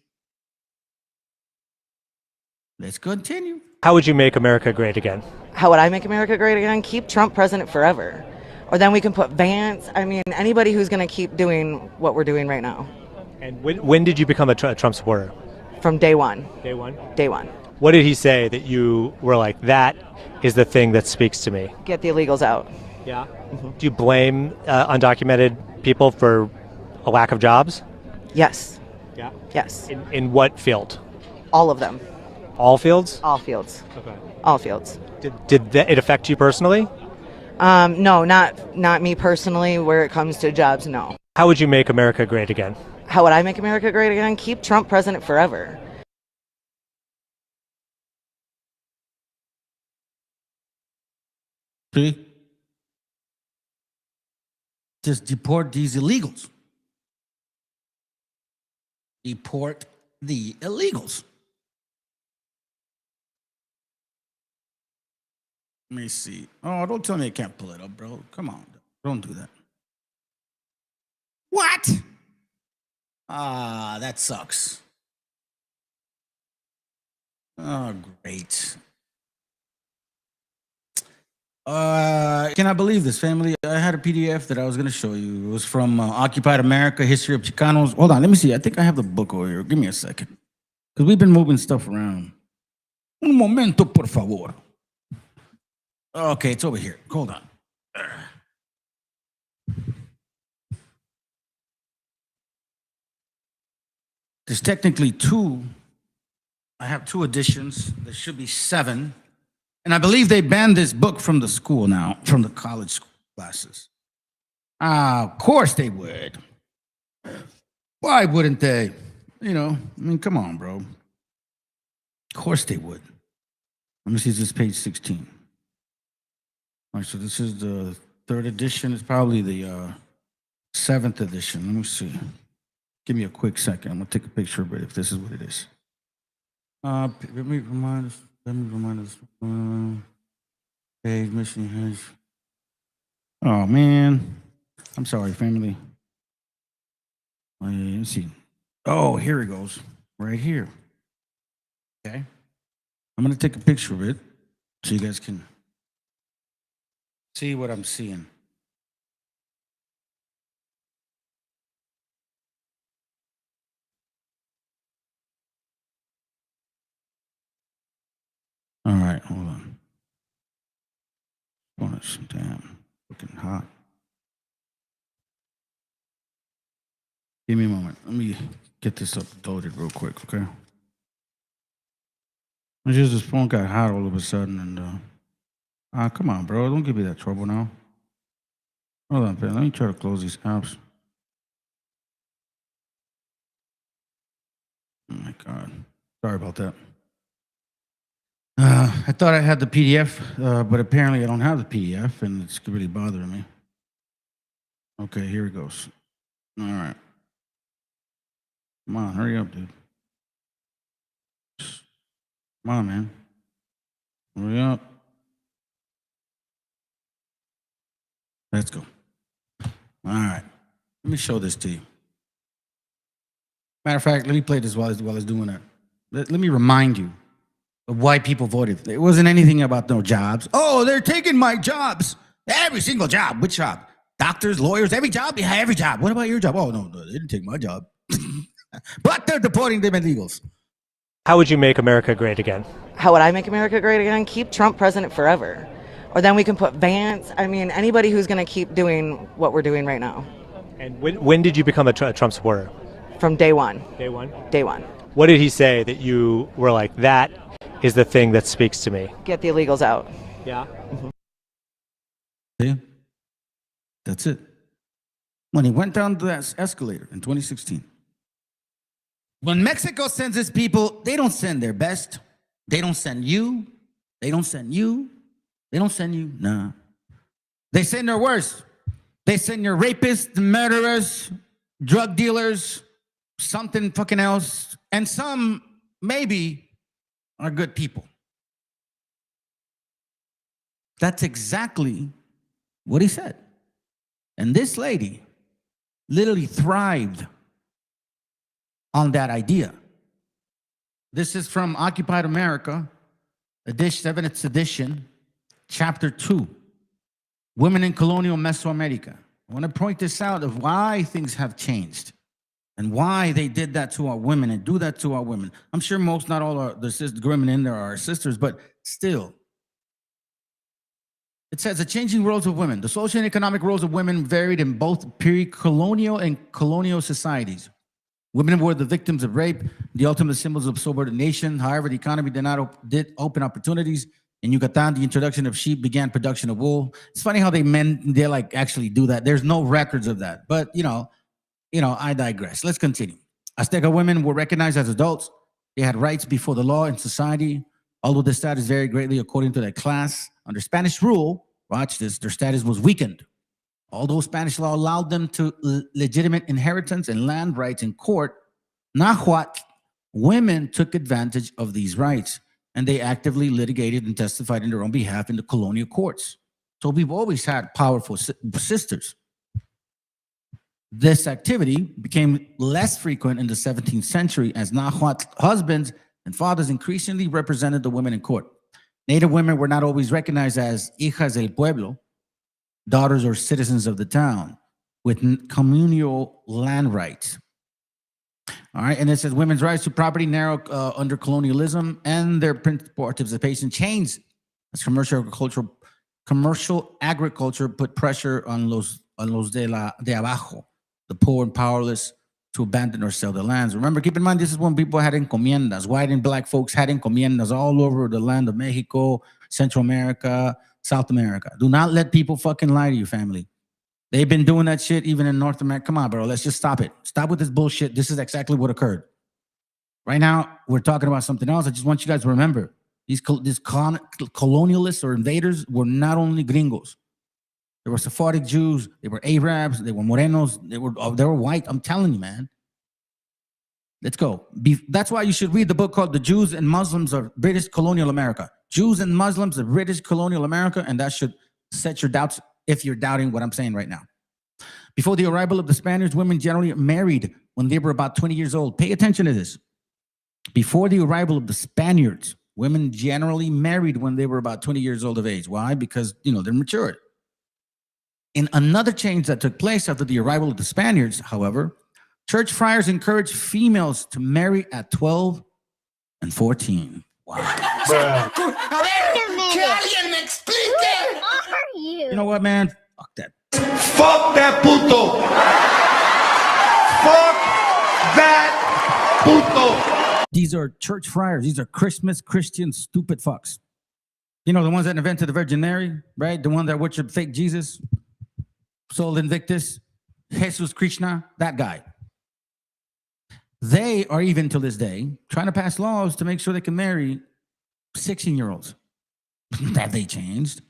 A: Let's continue.
H: How would you make America great again?
I: How would I make America great again? Keep Trump president forever. Or then we can put Vance. I mean, anybody who's going to keep doing what we're doing right now.
H: And when did you become a Trump supporter?
I: From day one.
H: Day one?
I: Day one.
H: What did he say that you were like, that is the thing that speaks to me?
I: Get the illegals out.
H: Yeah. Mm-hmm. Do you blame undocumented people for a lack of jobs?
I: Yes.
H: Yeah.
I: Yes.
H: In what field?
I: All of them.
H: All fields?
I: All fields.
H: Okay.
I: All fields.
H: Did it affect you personally?
I: No, not me personally. Where it comes to jobs, no.
H: How would you make America great again?
I: How would I make America great again? Keep Trump president forever.
A: See? Just deport these illegals. Deport the illegals. Let me see. Oh, don't tell me I can't pull it up, bro. Come on. Don't do that. What? Ah, that sucks. Oh, great. Can I believe this, family? I had a PDF that I was going to show you. It was from Occupied America, History of Chicanos. Hold on, let me see. I think I have the book over here. Give me a second. Because we've been moving stuff around. Un momento, por favor. Okay, it's over here. Hold on. There's technically two. I have two editions. There should be 7. And I believe they banned this book from the school now, from the college classes. Of course they would. Why wouldn't they? Come on, bro. Of course they would. Let me see, this is page 16. All right, so this is the 3rd edition. It's probably the 7th edition. Let me see. Give me a quick second. I'm going to take a picture of it if this is what it is. Let me remind us. Page mission has. Oh, man. I'm sorry, family. Let's see. Oh, here it goes. Right here. Okay. I'm going to take a picture of it so you guys can see what I'm seeing. All right, hold on. Oh, it's damn looking hot. Give me a moment. Let me get this uploaded real quick, okay? It's just this phone got hot all of a sudden, and come on, bro, don't give me that trouble now. Hold on, man. Let me try to close these apps. Oh my God, sorry about that. I thought I had the PDF, but apparently I don't have the PDF, and it's really bothering me. Okay, here it goes. All right. Come on, hurry up, dude. Come on, man. Hurry up. Let's go. All right. Let me show this to you. Matter of fact, let me play this while it's doing that. Let me remind you of why people voted. It wasn't anything about no jobs. Oh, they're taking my jobs. Every single job. Which job? Doctors, lawyers, every job? Yeah, every job. What about your job? Oh, no, they didn't take my job. But they're deporting them illegals.
H: How would you make America great again?
I: How would I make America great again? Keep Trump president forever. Or then we can put Vance. I mean, anybody who's going to keep doing what we're doing right now.
H: And when did you become a Trump supporter?
I: From day one.
H: Day one?
I: Day one.
H: What did he say that you were like, that is the thing that speaks to me?
I: Get the illegals out.
H: Yeah.
I: Mm-hmm.
A: See? That's it. When he went down the escalator in 2016. When Mexico sends its people, they don't send their best. They don't send you. They don't send you. They don't send you. Nah. They send their worst. They send your rapists, murderers, drug dealers, something fucking else. And some, maybe, are good people. That's exactly what he said. And this lady literally thrived on that idea. This is from Occupied America, edition 7th edition, chapter 2, Women in Colonial Mesoamerica. I want to point this out of why things have changed and why they did that to our women and do that to our women. I'm sure most, not all, the women in there are our sisters, but still. It says the changing roles of women. The social and economic roles of women varied in both pre-colonial and colonial societies. Women were the victims of rape, the ultimate symbols of subordination. However, the economy did open opportunities. In Yucatan, the introduction of sheep began production of wool. It's funny how they like actually do that. There's no records of that, but you know, I digress. Let's continue. Azteca women were recognized as adults. They had rights before the law in society, although their status varied greatly according to their class. Under Spanish rule, watch this, their status was weakened. Although Spanish law allowed them to legitimate inheritance and land rights in court, Nahuatl women took advantage of these rights, and they actively litigated and testified in their own behalf in the colonial courts. So we've always had powerful sisters. This activity became less frequent in the 17th century as Nahuatl husbands and fathers increasingly represented the women in court. Native women were not always recognized as hijas del pueblo, daughters or citizens of the town, with communal land rights. All right, and it says women's rights to property narrow under colonialism, and their principal participation changed as commercial agriculture put pressure on los de abajo, the poor and powerless, to abandon or sell their lands. Remember, keep in mind, this is when people had encomiendas. White and black folks had encomiendas all over the land of Mexico, Central America, South America. Do not let people fucking lie to you, family. They've been doing that shit even in North America. Come on, bro. Let's just stop it. Stop with this bullshit. This is exactly what occurred. Right now, we're talking about something else. I just want you guys to remember, these colonialists or invaders were not only gringos. They were Sephardic Jews. They were Arabs. They were Morenos. They were white. I'm telling you, man. Let's go. That's why you should read the book called The Jews and Muslims of British Colonial America. Jews and Muslims of British Colonial America, and that should set your doubts if you're doubting what I'm saying right now. Before the arrival of the Spaniards, women generally married when they were about 20 years old. Pay attention to this. Before the arrival of the Spaniards, women generally married when they were about 20 years old of age. Why? Because, they're matured. In another change that took place after the arrival of the Spaniards, however, church friars encouraged females to marry at 12 and 14. Wow. You know what, man? Fuck that.
J: Fuck that puto. Fuck that puto.
A: These are church friars. These are Christmas Christian stupid fucks. You know, the ones that invented the Virgin Mary, right? The one that worshiped fake Jesus, Sol Invictus, Jesus Krishna, that guy. They are even to this day trying to pass laws to make sure they can marry 16-year-olds. That they changed.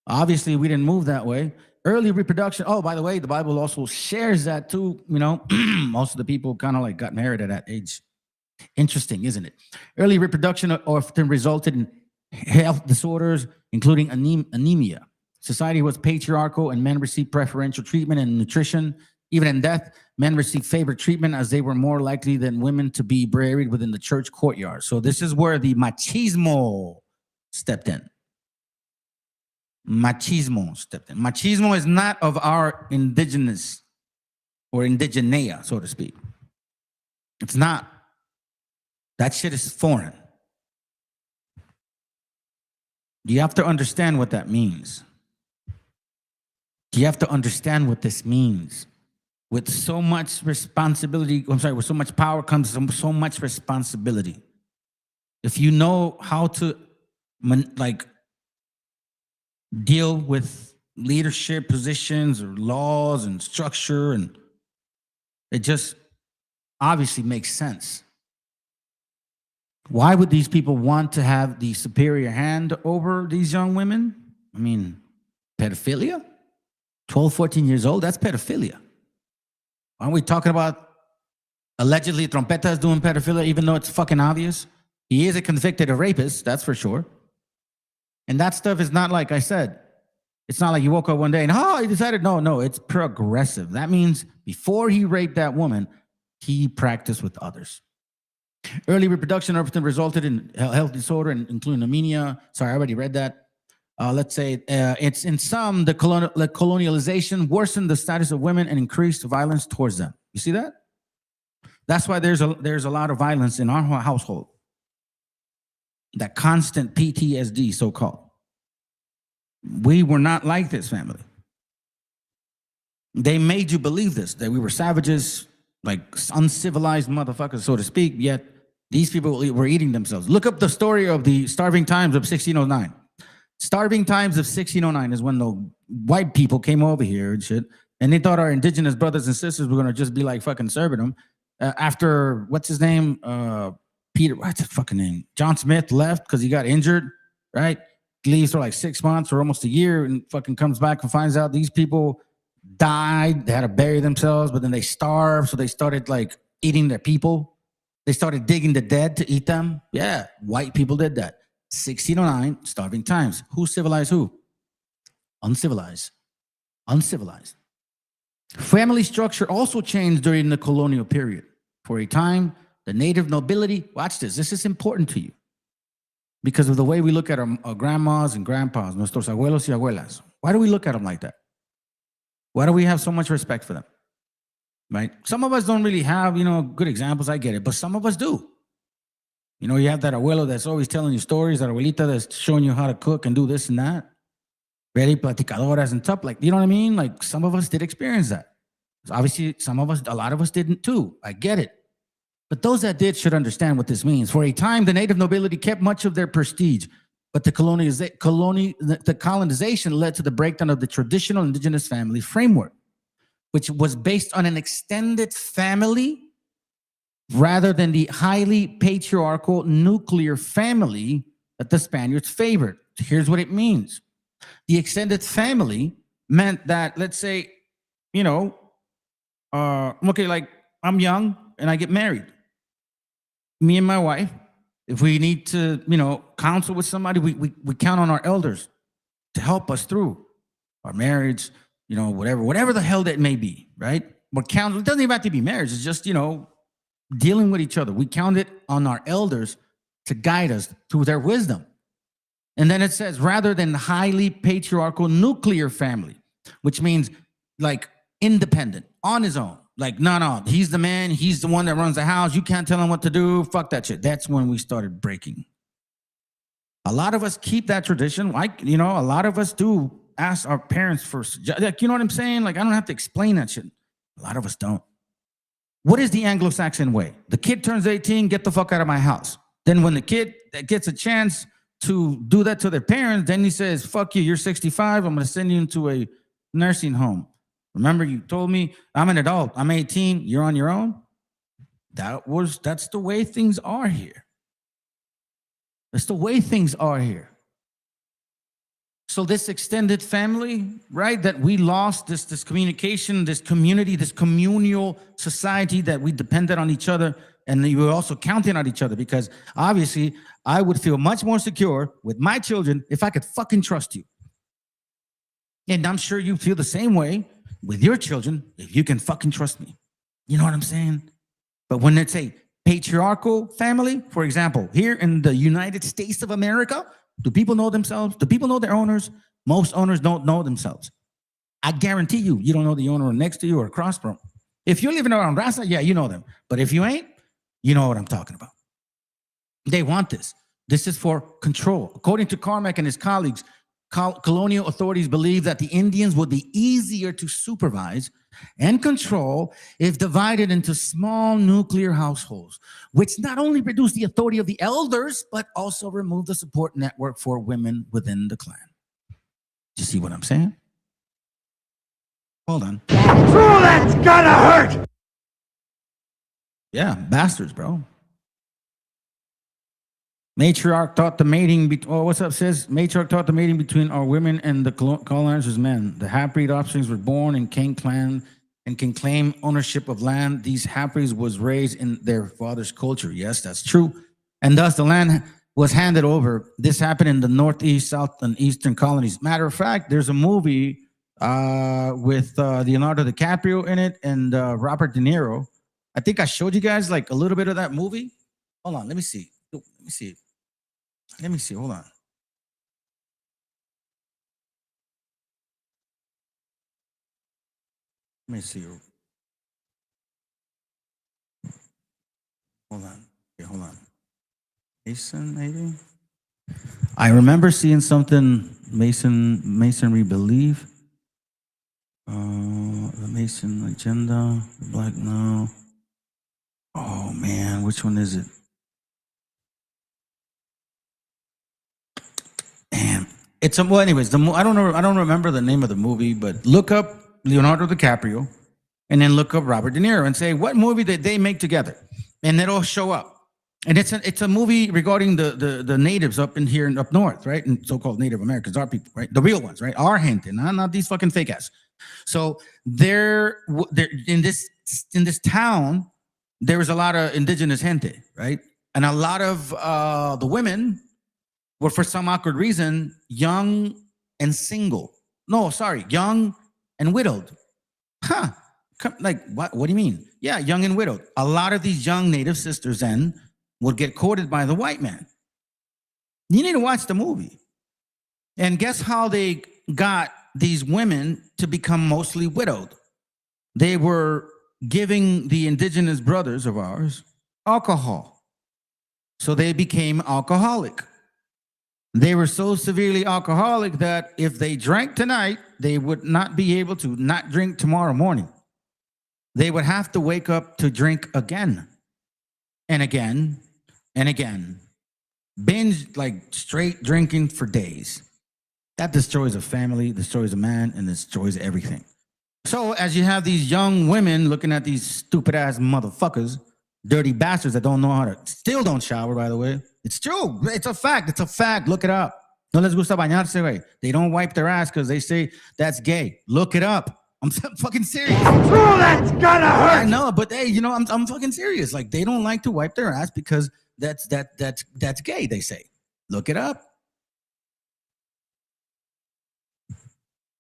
A: Obviously, we didn't move that way. Early reproduction. Oh, by the way, the Bible also shares that too. You know, most of the people kind of like got married at that age. Interesting, isn't it? Early reproduction often resulted in health disorders, including anemia. Society was patriarchal and men received preferential treatment and nutrition. Even in death, men received favored treatment as they were more likely than women to be buried within the church courtyard. So this is where the machismo stepped in. Machismo stepped in. Machismo is not of our indigenous or indigenea, so to speak. It's not. That shit is foreign. You have to understand what that means. You have to understand what this means. With so much responsibility, with so much power comes so much responsibility. If you know how to deal with leadership positions or laws and structure, and it just obviously makes sense. Why would these people want to have the superior hand over these young women? I mean, pedophilia? 12, 14 years old, that's pedophilia. Aren't we talking about allegedly Trompeta's doing pedophilia, even though it's fucking obvious? He is a convicted rapist, that's for sure. And that stuff is not like I said. It's not like you woke up one day and, he decided, no, it's progressive. That means before he raped that woman, he practiced with others. Early reproduction often resulted in health disorder, including anemia. Sorry, I already read that. Let's say it's in some, the colonialization worsened the status of women and increased violence towards them. You see that? That's why there's a lot of violence in our household. That constant PTSD, so-called. We were not like this family. They made you believe this, that we were savages, like uncivilized motherfuckers, so to speak, yet these people were eating themselves. Look up the story of the starving times of 1609. Starving times of 1609 is when the white people came over here and shit, and they thought our indigenous brothers and sisters were gonna just be like fucking serving them. After, what's his name? What's his fucking name? John Smith left because he got injured, right? Leaves for like 6 months or almost a year and fucking comes back and finds out these people died. They had to bury themselves, but then they starved. So they started like eating their people. They started digging the dead to eat them. Yeah, white people did that. 1609, starving times. Who civilized who? Uncivilized. Uncivilized. Family structure also changed during the colonial period. For a time, the native nobility, watch this is important to you. Because of the way we look at our grandmas and grandpas, nuestros abuelos y abuelas. Why do we look at them like that? Why do we have so much respect for them? Right? Some of us don't really have, good examples, I get it, but some of us do. You have that abuelo that's always telling you stories, that abuelita that's showing you how to cook and do this and that. Very platicadoras and stuff, you know what I mean? Like some of us did experience that. Obviously, a lot of us didn't too. I get it. But those that did should understand what this means. For a time, the native nobility kept much of their prestige, but the colonization led to the breakdown of the traditional indigenous family framework, which was based on an extended family rather than the highly patriarchal nuclear family that the Spaniards favored. Here's what it means. The extended family meant that, let's say, like I'm young and I get married. Me and my wife, if we need to, counsel with somebody, we count on our elders to help us through our marriage, whatever the hell that may be, right? But counsel, it doesn't even have to be marriage. It's just, dealing with each other. We count it on our elders to guide us through their wisdom. And then it says, rather than highly patriarchal nuclear family, which means like independent, on his own. Like, no, he's the man. He's the one that runs the house. You can't tell him what to do. Fuck that shit. That's when we started breaking. A lot of us keep that tradition. Like, a lot of us do ask our parents for, like, you know what I'm saying? Like, I don't have to explain that shit. A lot of us don't. What is the Anglo-Saxon way? The kid turns 18, get the fuck out of my house. Then when the kid gets a chance to do that to their parents, then he says, fuck you, you're 65, I'm going to send you into a nursing home. Remember, you told me I'm an adult, I'm 18, you're on your own? That's the way things are here. That's the way things are here. So this extended family, right, that we lost, this communication, this community, this communal society that we depended on each other, and we were also counting on each other, because obviously I would feel much more secure with my children if I could fucking trust you. And I'm sure you feel the same way with your children if you can fucking trust me. You know what I'm saying? But when it's a patriarchal family, for example, here in the United States of America, do people know themselves? Do people know their owners? Most owners don't know themselves. I guarantee you don't know the owner next to you or across from. If you're living around Rasa, yeah, you know them. But if you ain't, you know what I'm talking about. They want this. This is for control. According to Carmack and his colleagues, colonial authorities believe that the Indians would be easier to supervise and control if divided into small nuclear households, which not only reduce the authority of the elders, but also remove the support network for women within the clan. You see what I'm saying? Hold on.
J: That's gonna hurt!
A: Yeah, bastards, bro. Matriarch taught the mating. Oh, what's up, sis? Matriarch taught the mating between our women and the colonizers' men. The half-breed offsprings were born and can claim ownership of land. These half-breeds was raised in their father's culture. Yes, that's true. And thus the land was handed over. This happened in the Northeast, South, and Eastern colonies. Matter of fact, there's a movie with Leonardo DiCaprio in it and Robert De Niro. I think I showed you guys like a little bit of that movie. Hold on, let me see. Let me see, hold on. Let me see. Hold on. Okay, hold on. Mason, maybe? I remember seeing something, Masonry belief. The Mason agenda, the Black now. Oh man, which one is it? Damn. It's a, well, anyways, I don't remember the name of the movie, but look up Leonardo DiCaprio and then look up Robert De Niro and say, what movie did they make together? And it'll show up. And it's a movie regarding the natives up in here and up north, right? And so-called Native Americans, our people, right? The real ones, right? Our gente, not these fucking fake ass. So they're in this town, there was a lot of indigenous gente, right? And a lot of the women were, for some awkward reason, young and single. No, sorry, young and widowed. Huh? Like what? What do you mean? Yeah, young and widowed. A lot of these young native sisters then would get courted by the white man. You need to watch the movie. And guess how they got these women to become mostly widowed? They were giving the indigenous brothers of ours alcohol. So they became alcoholic. They were so severely alcoholic that if they drank tonight, they would not be able to not drink tomorrow morning. They would have to wake up to drink again and again and again. Binge, like straight drinking for days. That destroys a family, destroys a man, and destroys everything. So as you have these young women looking at these stupid ass motherfuckers, dirty bastards that don't know how to, still don't shower, by the way. It's true. It's a fact. It's a fact. Look it up. No les gusta bañarse, güey. They don't wipe their ass because they say that's gay. Look it up. I'm fucking serious.
J: Oh, that's gonna hurt.
A: I know, but hey, you know, I'm fucking serious. Like they don't like to wipe their ass because that's gay, they say. Look it up.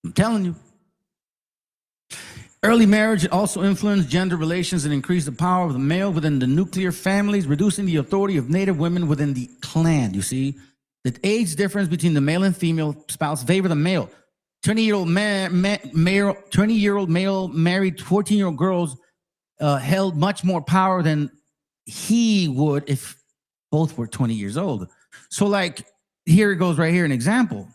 A: I'm telling you. Early marriage also influenced gender relations and increased the power of the male within the nuclear families, reducing the authority of native women within the clan. You see, the age difference between the male and female spouse favor the male. 20-year-old male married 14-year-old girls held much more power than he would if both were 20 years old. So like, here it goes right here, an example.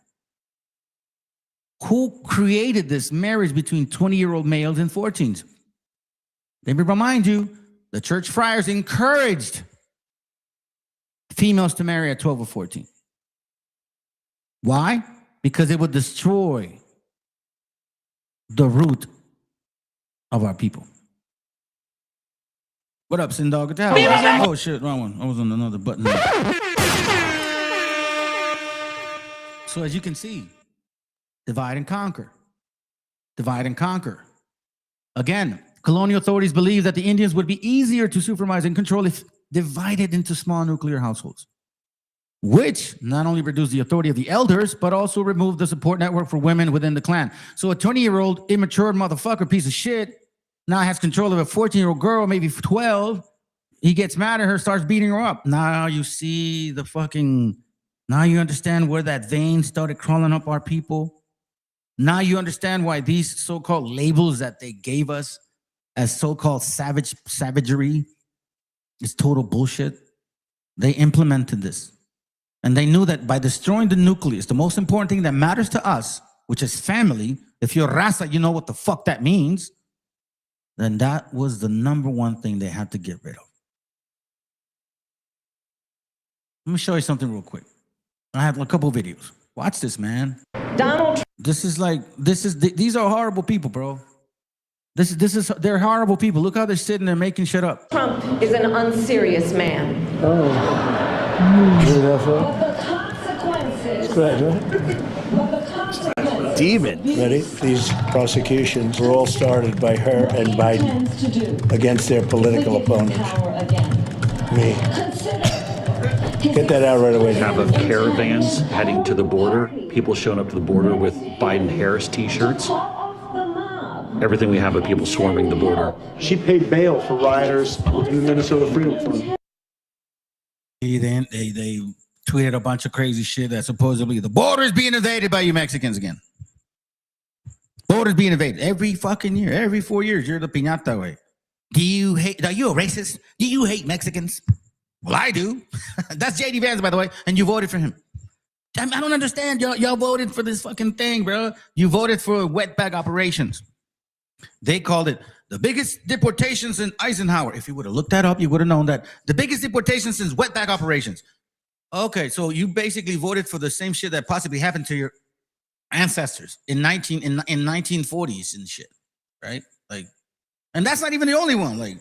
A: Who created this marriage between 20-year-old males and 14s? Let me remind you, the church friars encouraged females to marry at 12 or 14. Why? Because it would destroy the root of our people. What up, Sin Dog? Oh shit, wrong one. I was on another button. So as you can see, divide and conquer. Divide and conquer. Again, colonial authorities believed that the Indians would be easier to supervise and control if divided into small nuclear households, which not only reduced the authority of the elders, but also removed the support network for women within the clan. So a 20-year-old immature motherfucker piece of shit now has control of a 14-year-old girl, maybe 12. He gets mad at her, starts beating her up. Now you see the fucking, now you understand where that vein started crawling up our people. Now you understand why these so-called labels that they gave us as so-called savagery is total bullshit. They implemented this. And they knew that by destroying the nucleus, the most important thing that matters to us, which is family, if you're raza, you know what the fuck that means, then that was the number one thing they had to get rid of. Let me show you something real quick. I have a couple videos. Watch this, man.
K: Donald
A: These are horrible people, bro. They're horrible people. Look how they're sitting there making shit up.
K: Trump is an unserious man.
J: Oh.
K: But the consequences.
J: Demon. Ready? These prosecutions were all started by her and Biden against their political opponents. Me. Get that out right away.
L: Have of caravans heading to the border, people showing up to the border with Biden-Harris t-shirts. Everything we have of people swarming the border.
J: She paid bail for rioters in the Minnesota Freedom Fund.
A: They tweeted a bunch of crazy shit that supposedly the border is being invaded by you Mexicans again. Border's being invaded every fucking year, every 4 years. You're the piñata way. Are you a racist? Do you hate Mexicans? Well, I do. That's J.D. Vance, by the way, and you voted for him. I don't understand. Y'all voted for this fucking thing, bro. You voted for wetback operations. They called it the biggest deportation since Eisenhower. If you would have looked that up, you would have known that the biggest deportation since wetback operations. Okay, so you basically voted for the same shit that possibly happened to your ancestors in 1940s and shit, right? Like, and that's not even the only one. Like,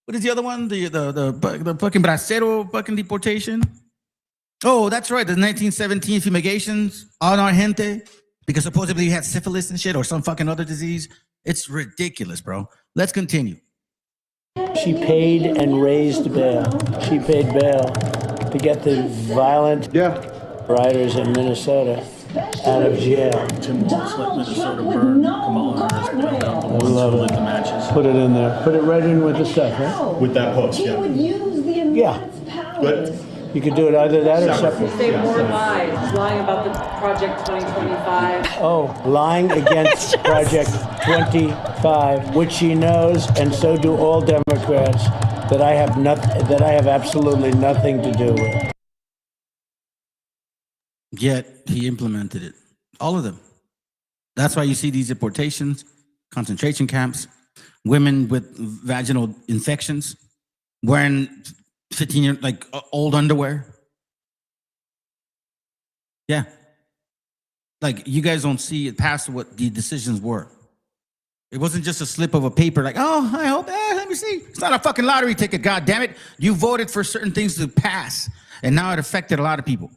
A: what is the other one? The fucking bracero fucking deportation. Oh, that's right. The 1917 fumigations on our gente because supposedly you had syphilis and shit or some fucking other disease. It's ridiculous, bro. Let's continue.
J: She paid and raised bail. She paid bail to get the violent rioters in Minnesota out of jail.
L: Tim Walz let Minnesota burn. Kamala Harris burned out the ones who lit the matches.
J: Put it in there. Put it right in with the stuff, right?
L: With that post,
K: He would use the immense power.
L: Good.
J: You could do it either that or separate.
K: Say more lies, lying about the Project 2025.
J: Oh, lying against Project 25, which she knows, and so do all Democrats, that I have absolutely nothing to do with.
A: Yet he implemented it. All of them. That's why you see these deportations, concentration camps, women with vaginal infections, wearing 15-year like old underwear. Yeah. Like you guys don't see it past what the decisions were. It wasn't just a slip of a paper like, oh, I hope, let me see. It's not a fucking lottery ticket, God damn it. You voted for certain things to pass, and now it affected a lot of people.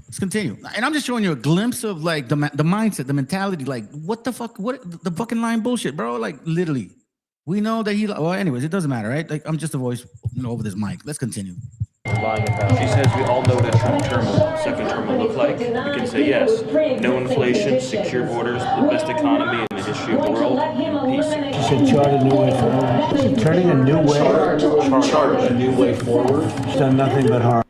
A: Let's continue. And I'm just showing you a glimpse of like the mindset, the mentality, like what the fuck, what the fucking line bullshit, bro. Like literally, we know that well, anyways, it doesn't matter, right? Like I'm just a voice, over this mic. Let's continue.
L: She says we all know what a second term will look like. We can say yes. No inflation, secure borders, the best economy in the history of the world, and peace.
J: She said chart a new way forward. Turning a new way.
L: Chart a new way forward.
J: She's done nothing but harm.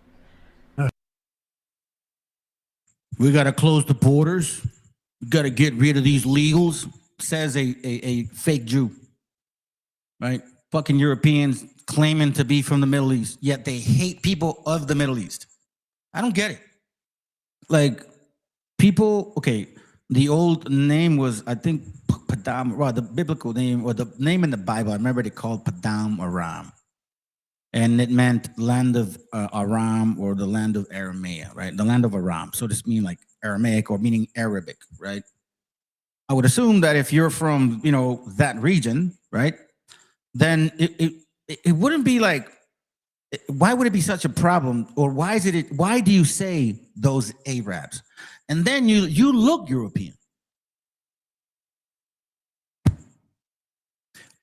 A: We got to close the borders. We got to get rid of these legals, says a fake Jew, right? Fucking Europeans claiming to be from the Middle East, yet they hate people of the Middle East. I don't get it. Like people, okay, the old name was, I think, Padam, well, the biblical name or the name in the Bible, I remember they called Padam Aram. And it meant land of Aram or the land of Aramea, right? The land of Aram. So this means like Aramaic or meaning Arabic, right? I would assume that if you're from, that region, right? Then it wouldn't be like, why would it be such a problem? Or why do you say those Arabs? And then you look European.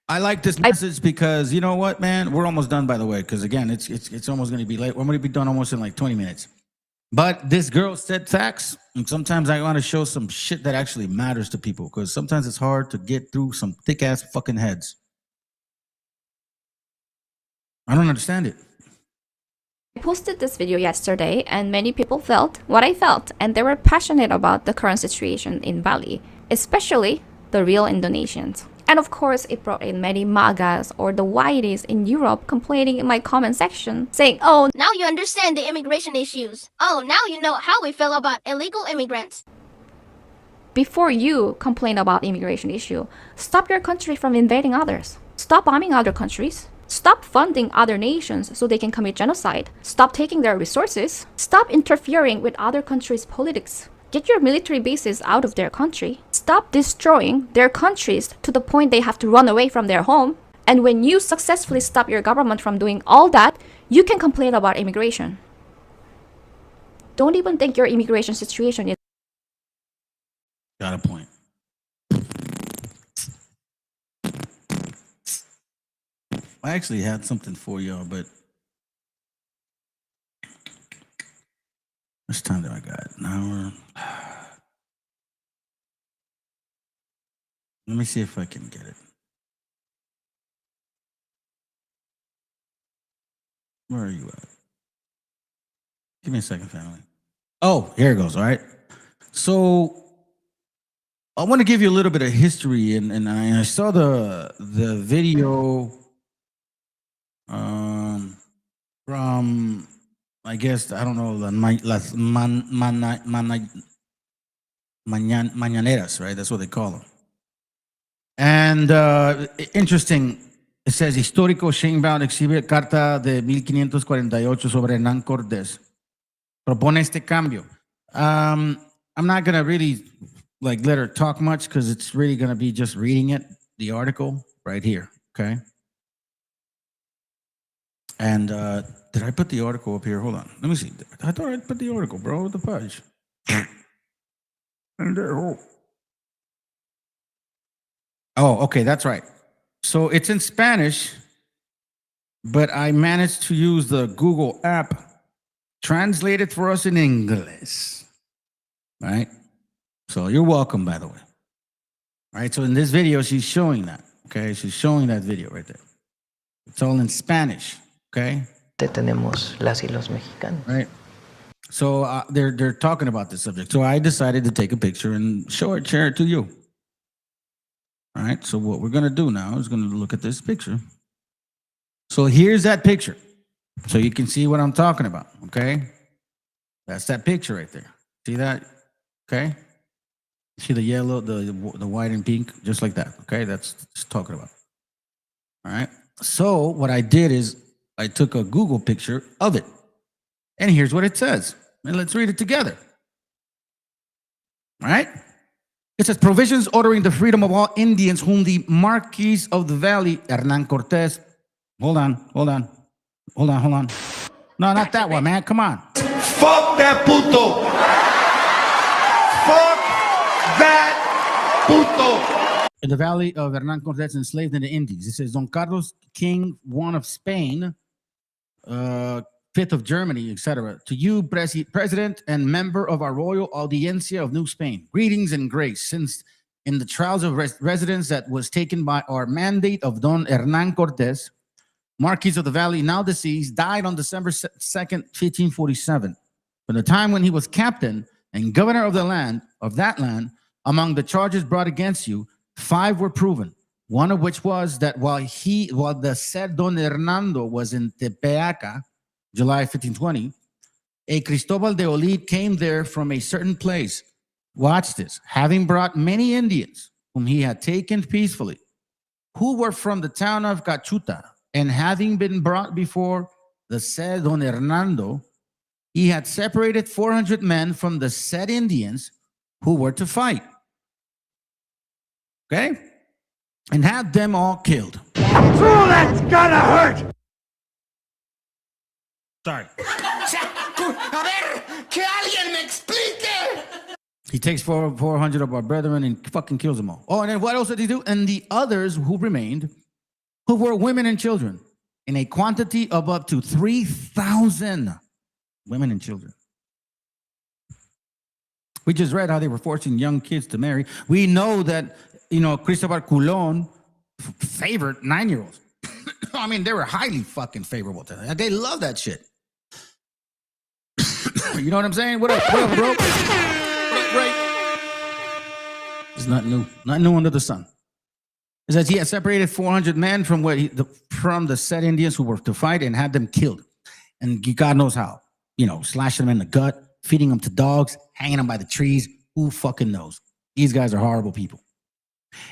A: I like this message because you know what, man? We're almost done, by the way, because again, it's almost going to be late. We're going to be done almost in like 20 minutes. But this girl said facts, and sometimes I want to show some shit that actually matters to people because sometimes it's hard to get through some thick-ass fucking heads. I don't understand it.
M: I posted this video yesterday and many people felt what I felt and they were passionate about the current situation in Bali, especially the real Indonesians. And of course, it brought in many MAGAs or the whiteys in Europe complaining in my comment section, saying, "Oh,
N: now you understand the immigration issues. Oh, now you know how we feel about illegal immigrants."
M: Before you complain about immigration issue, stop your country from invading others. Stop bombing other countries. Stop funding other nations so they can commit genocide. Stop taking their resources. Stop interfering with other countries' politics. Get your military bases out of their country. Stop destroying their countries to the point they have to run away from their home. And when you successfully stop your government from doing all that, you can complain about immigration. Don't even think your immigration situation is...
A: Got a point. I actually had something for y'all, but how much time do I got? An hour. Let me see if I can get it. Where are you at? Give me a second, family. Oh, here it goes. All right. So I want to give you a little bit of history, and I saw the video from, I guess, I don't know, las mañaneras, right? That's what they call them. And interesting, it says, histórico Sheinbaum exhibe carta de 1548 sobre Hernán Cortés. Propone este cambio. I'm not going to really let her talk much because it's really going to be just reading it, the article right here, okay? And did I put the article up here? Hold on. Let me see. I thought I put the article, bro. What the fudge? And oh, okay, that's right. So it's in Spanish, but I managed to use the Google app, translate it for us in English, right? So you're welcome, by the way. All right, so in this video, she's showing that, okay? She's showing that video right there. It's all in Spanish, okay?
O: Tenemos las y los mexicanos.
A: Right. So they're talking about this subject. So I decided to take a picture and share it to you. All right, so what we're going to do now is going to look at this picture. So here's that picture. So you can see what I'm talking about, okay? That's that picture right there. See that? Okay? See the yellow, the white and pink, just like that, okay? That's just talking about. All right? So what I did is I took a Google picture of it. And here's what it says. And let's read it together. All right? It says, provisions ordering the freedom of all Indians whom the Marquis of the Valley, Hernán Cortés. Hold on. No, not that one, man. Come on.
P: Fuck that puto. Fuck that puto.
A: In the valley of Hernán Cortés enslaved in the Indies. It says, Don Carlos, King I of Spain, fifth of Germany, etc. To you, President and member of our Royal Audiencia of New Spain, greetings and grace, since in the trials of residence that was taken by our mandate of Don Hernán Cortés, Marquis of the Valley, now deceased, died on December 2nd, 1547. From the time when he was captain and governor of that land, among the charges brought against you, 5 were proven. One of which was that while the said Don Hernando was in Tepeaca, July 1520, a Cristobal de Olid came there from a certain place. Watch this. Having brought many Indians, whom he had taken peacefully, who were from the town of Cachuta, and having been brought before the said Don Hernando, he had separated 400 men from the said Indians who were to fight. Okay? And had them all killed.
P: Oh, that's gonna hurt!
A: Sorry.
P: A ver, que alguien me explique!
A: He takes 400 of our brethren and fucking kills them all. Oh, and then what else did he do? And the others who remained, who were women and children, in a quantity of up to 3,000 women and children. We just read how they were forcing young kids to marry. We know that, Cristobal Colon favored 9-year-olds. I mean, they were highly fucking favorable to them. They love that shit. You know what I'm saying? What up, bro? Right. It's not new. Not new under the sun. It says he had separated 400 men from the said Indians who were to fight and had them killed. And God knows how. Slashing them in the gut, feeding them to dogs, hanging them by the trees. Who fucking knows? These guys are horrible people.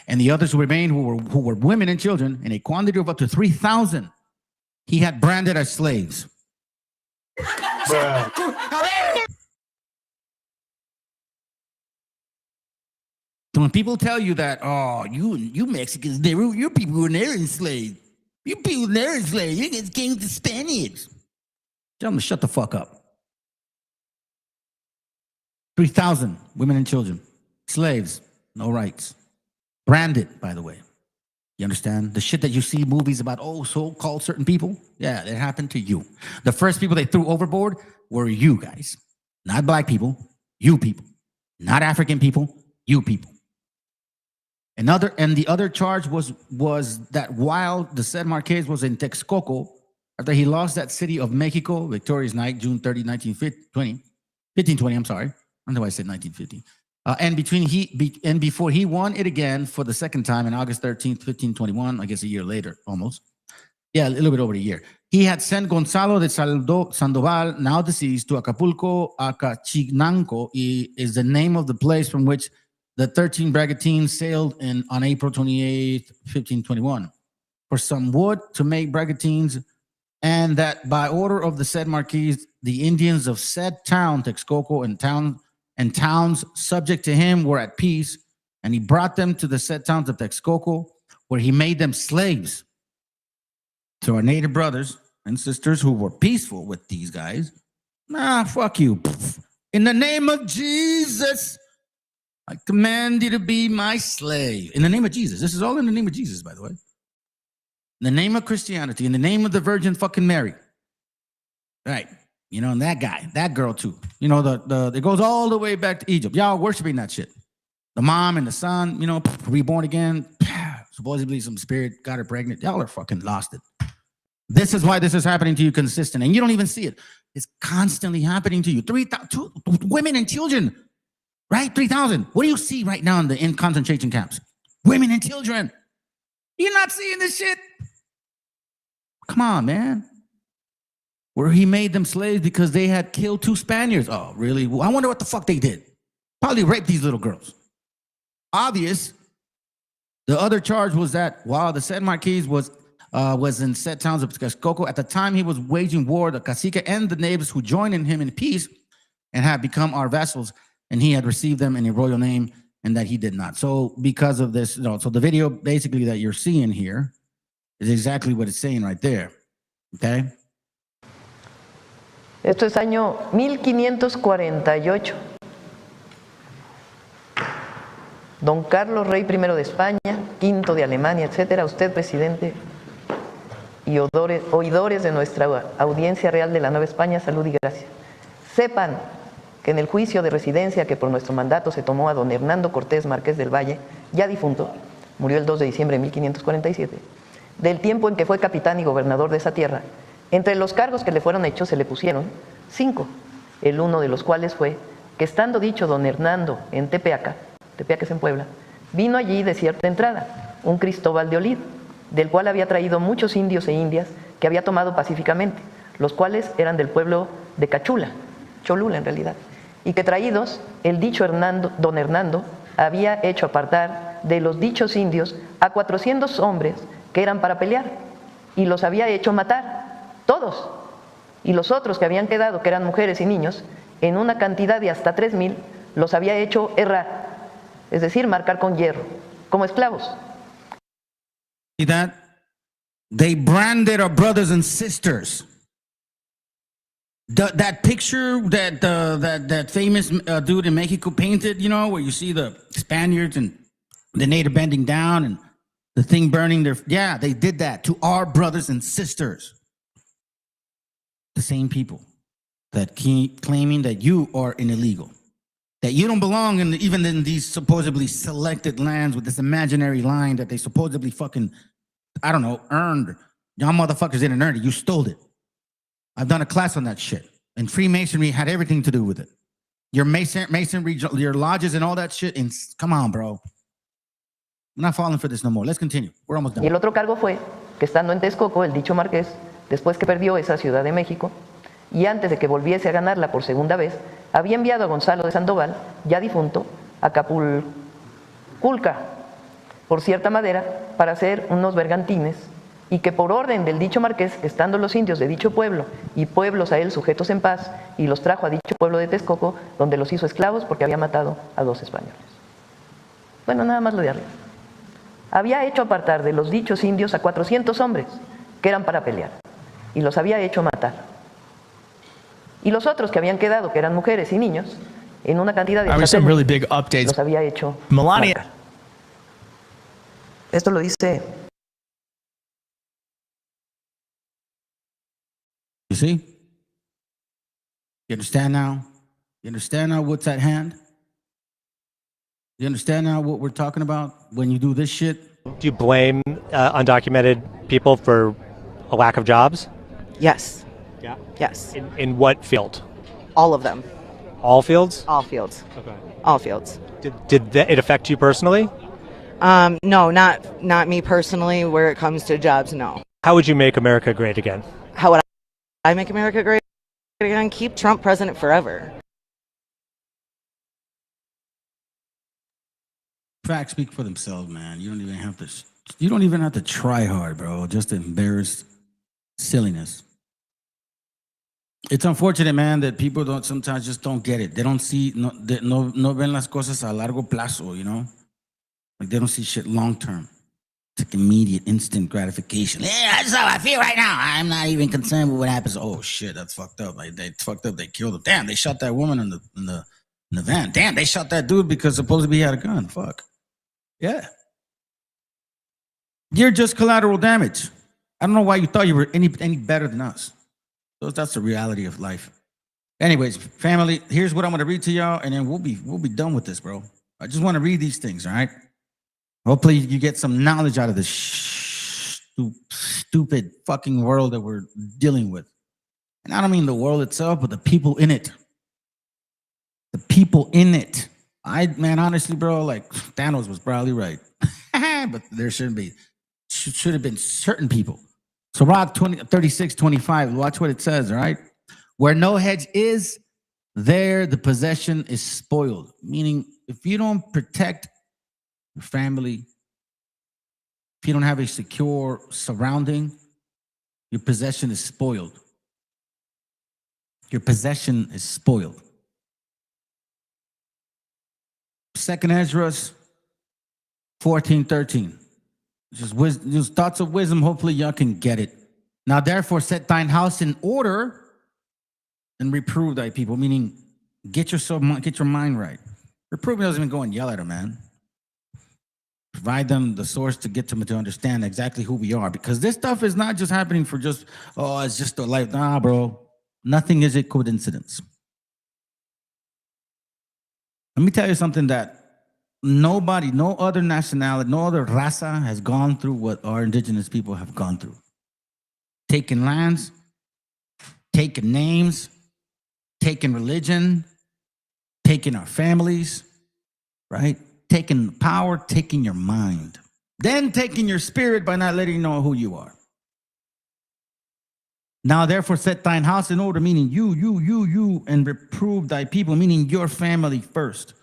A: And the others who remained, who were women and children, in a quantity of up to 3,000, he had branded as slaves. So when people tell you that, oh, you Mexicans, your people were never enslaved. You people were never enslaved. You guys came to Spaniards. Tell them to shut the fuck up. 3,000 women and children, slaves, no rights. Branded, by the way. You understand? The shit that you see movies about, so-called certain people, yeah, that happened to you. The first people they threw overboard were you guys. Not black people, you people. Not African people, you people. And the other charge was that while the said Marquez was in Texcoco, after he lost that city of Mexico, Victoria's Night, June 30, 1520, I'm sorry. I don't know why I said 1950. And before he won it again for the second time on August 13th, 1521, I guess a year later, almost. Yeah, a little bit over a year. He had sent Gonzalo de Sandoval, now deceased, to Acapulco. Acachinanco is the name of the place from which the 13 brigantines sailed on April 28th, 1521, for some wood to make brigantines, and that by order of the said Marquis, the Indians of said town, Texcoco, and towns subject to him were at peace, and he brought them to the said towns of Texcoco, where he made them slaves. To our native brothers and sisters who were peaceful with these guys, fuck you. In the name of Jesus, I command you to be my slave. In the name of Jesus. This is all in the name of Jesus, by the way. In the name of Christianity, in the name of the Virgin fucking Mary. Right. And that guy, that girl too. It goes all the way back to Egypt. Y'all worshiping that shit. The mom and the son, reborn again. Supposedly some spirit got her pregnant. Y'all are fucking lost it. This is why this is happening to you consistent. And you don't even see it. It's constantly happening to you. 3,000 women and children. Right? 3,000. What do you see right now in concentration camps? Women and children. You're not seeing this shit? Come on, man. Where he made them slaves because they had killed 2 Spaniards. Oh, really? Well, I wonder what the fuck they did. Probably raped these little girls. Obvious. The other charge was that while the said Marquis was in said towns of Texcoco, at the time he was waging war, the cacique and the neighbors who joined in him in peace and had become our vassals, and he had received them in a royal name, and that he did not. So because of this, so the video basically that you're seeing here is exactly what it's saying right there. Okay?
O: Esto es año 1548. Don Carlos, rey primero de España, quinto de Alemania, etcétera, usted, presidente, y oidores de nuestra audiencia real de la Nueva España, salud y gracia. Sepan que en el juicio de residencia que por nuestro mandato se tomó a don Hernando Cortés Marqués del Valle, ya difunto, murió el 2 de diciembre de 1547, del tiempo en que fue capitán y gobernador de esa tierra, entre los cargos que le fueron hechos se le pusieron 5, el uno de los cuales fue que estando dicho don Hernando en Tepeaca es en Puebla, vino allí de cierta entrada un Cristóbal de Olid, del cual había traído muchos indios e indias que había tomado pacíficamente, los cuales eran del pueblo de Cachula, Cholula en realidad, y que traídos el dicho don Hernando había hecho apartar de los dichos indios a 400 hombres que eran para pelear y los había hecho matar, todos. Y los otros que habían quedado, que eran mujeres y niños, en una cantidad de hasta 3,000, los había hecho errar, es decir, marcar con hierro, como esclavos.
A: See that? They branded our brothers and sisters. That picture that famous dude in Mexico painted, you know, where you see the Spaniards and the native bending down and the thing burning their, yeah, they did that to our brothers and sisters. The same people that keep claiming that you are an illegal, that you don't belong in even in these supposedly selected lands with this imaginary line that they supposedly fucking, I don't know, earned. Y'all motherfuckers didn't earn it. You stole it. I've done a class on that shit. And Freemasonry had everything to do with it. Your masonry, your lodges and all that shit. And come on, bro. I'm not falling for this no more. Let's continue. We're almost done.
O: Y el otro cargo fue que estando en Texcoco, el dicho marqués, después que perdió esa Ciudad de México, y antes de que volviese a ganarla por segunda vez, había enviado a Gonzalo de Sandoval, ya difunto, a Capulculca, por cierta madera, para hacer unos bergantines, y que por orden del dicho marqués, estando los indios de dicho pueblo y pueblos a él sujetos en paz, y los trajo a dicho pueblo de Texcoco, donde los hizo esclavos porque había matado a 2 españoles. Bueno, nada más lo de arriba. Había hecho apartar de los dichos indios a 400 hombres que eran para pelear, y los había hecho matar. Y los otros que habían quedado, que eran mujeres y niños, en una cantidad de
Q: some really big updates.
O: Los había hecho
Q: Melania.
O: marcar. Esto lo dice.
A: You see? You understand now? You understand now what's at hand? You understand now what we're talking about when you do this shit?
H: Do you blame undocumented people for a lack of jobs?
I: Yes.
H: Yeah.
I: Yes.
H: In what field?
I: All of them.
H: All fields?
I: All fields.
H: Okay.
I: All fields.
H: Did it affect you personally?
I: No, not me personally. Where it comes to jobs, no.
H: How would you make America great again?
I: How would I make America great again? Keep Trump president forever.
A: Facts speak for themselves, man. You don't even have to try hard, bro. Just embarrass silliness. It's unfortunate, man, that people sometimes just don't get it. They don't see, no ven las cosas a largo plazo, you know? Like they don't see shit long term. It's like immediate, instant gratification. Yeah, that's how I feel right now. I'm not even concerned with what happens. Oh shit, that's fucked up. Like they fucked up. They killed him. Damn, they shot that woman in the van. Damn, they shot that dude because supposedly he had a gun. Fuck. Yeah. You're just collateral damage. I don't know why you thought you were any better than us. So that's the reality of life. Anyways, family, here's what I'm going to read to y'all, and then we'll be done with this, bro. I just want to read these things, all right? Hopefully you get some knowledge out of this stupid fucking world that we're dealing with. And I don't mean the world itself, but the people in it. The people in it. Man, honestly, bro, like Thanos was probably right. But there should have been certain people. So Rock 36:25, watch what it says, all right? Where no hedge is, there the possession is spoiled. Meaning, if you don't protect your family, if you don't have a secure surrounding, your possession is spoiled. Your possession is spoiled. Second Ezra 14:13. Just thoughts of wisdom. Hopefully y'all can get it. Now therefore set thine house in order and reprove thy people. Meaning get your mind right. Reprove doesn't even go and yell at them, man. Provide them the source to get them to understand exactly who we are. Because this stuff is not just happening for just, oh, it's just a life. Nah, bro. Nothing is a coincidence. Let me tell you something that nobody, no other nationality, no other raza has gone through what our indigenous people have gone through. Taking lands, taking names, taking religion, taking our families, right? Taking power, taking your mind. Then taking your spirit by not letting you know who you are. Now, therefore, set thine house in order, meaning you, and reprove thy people, meaning your family first.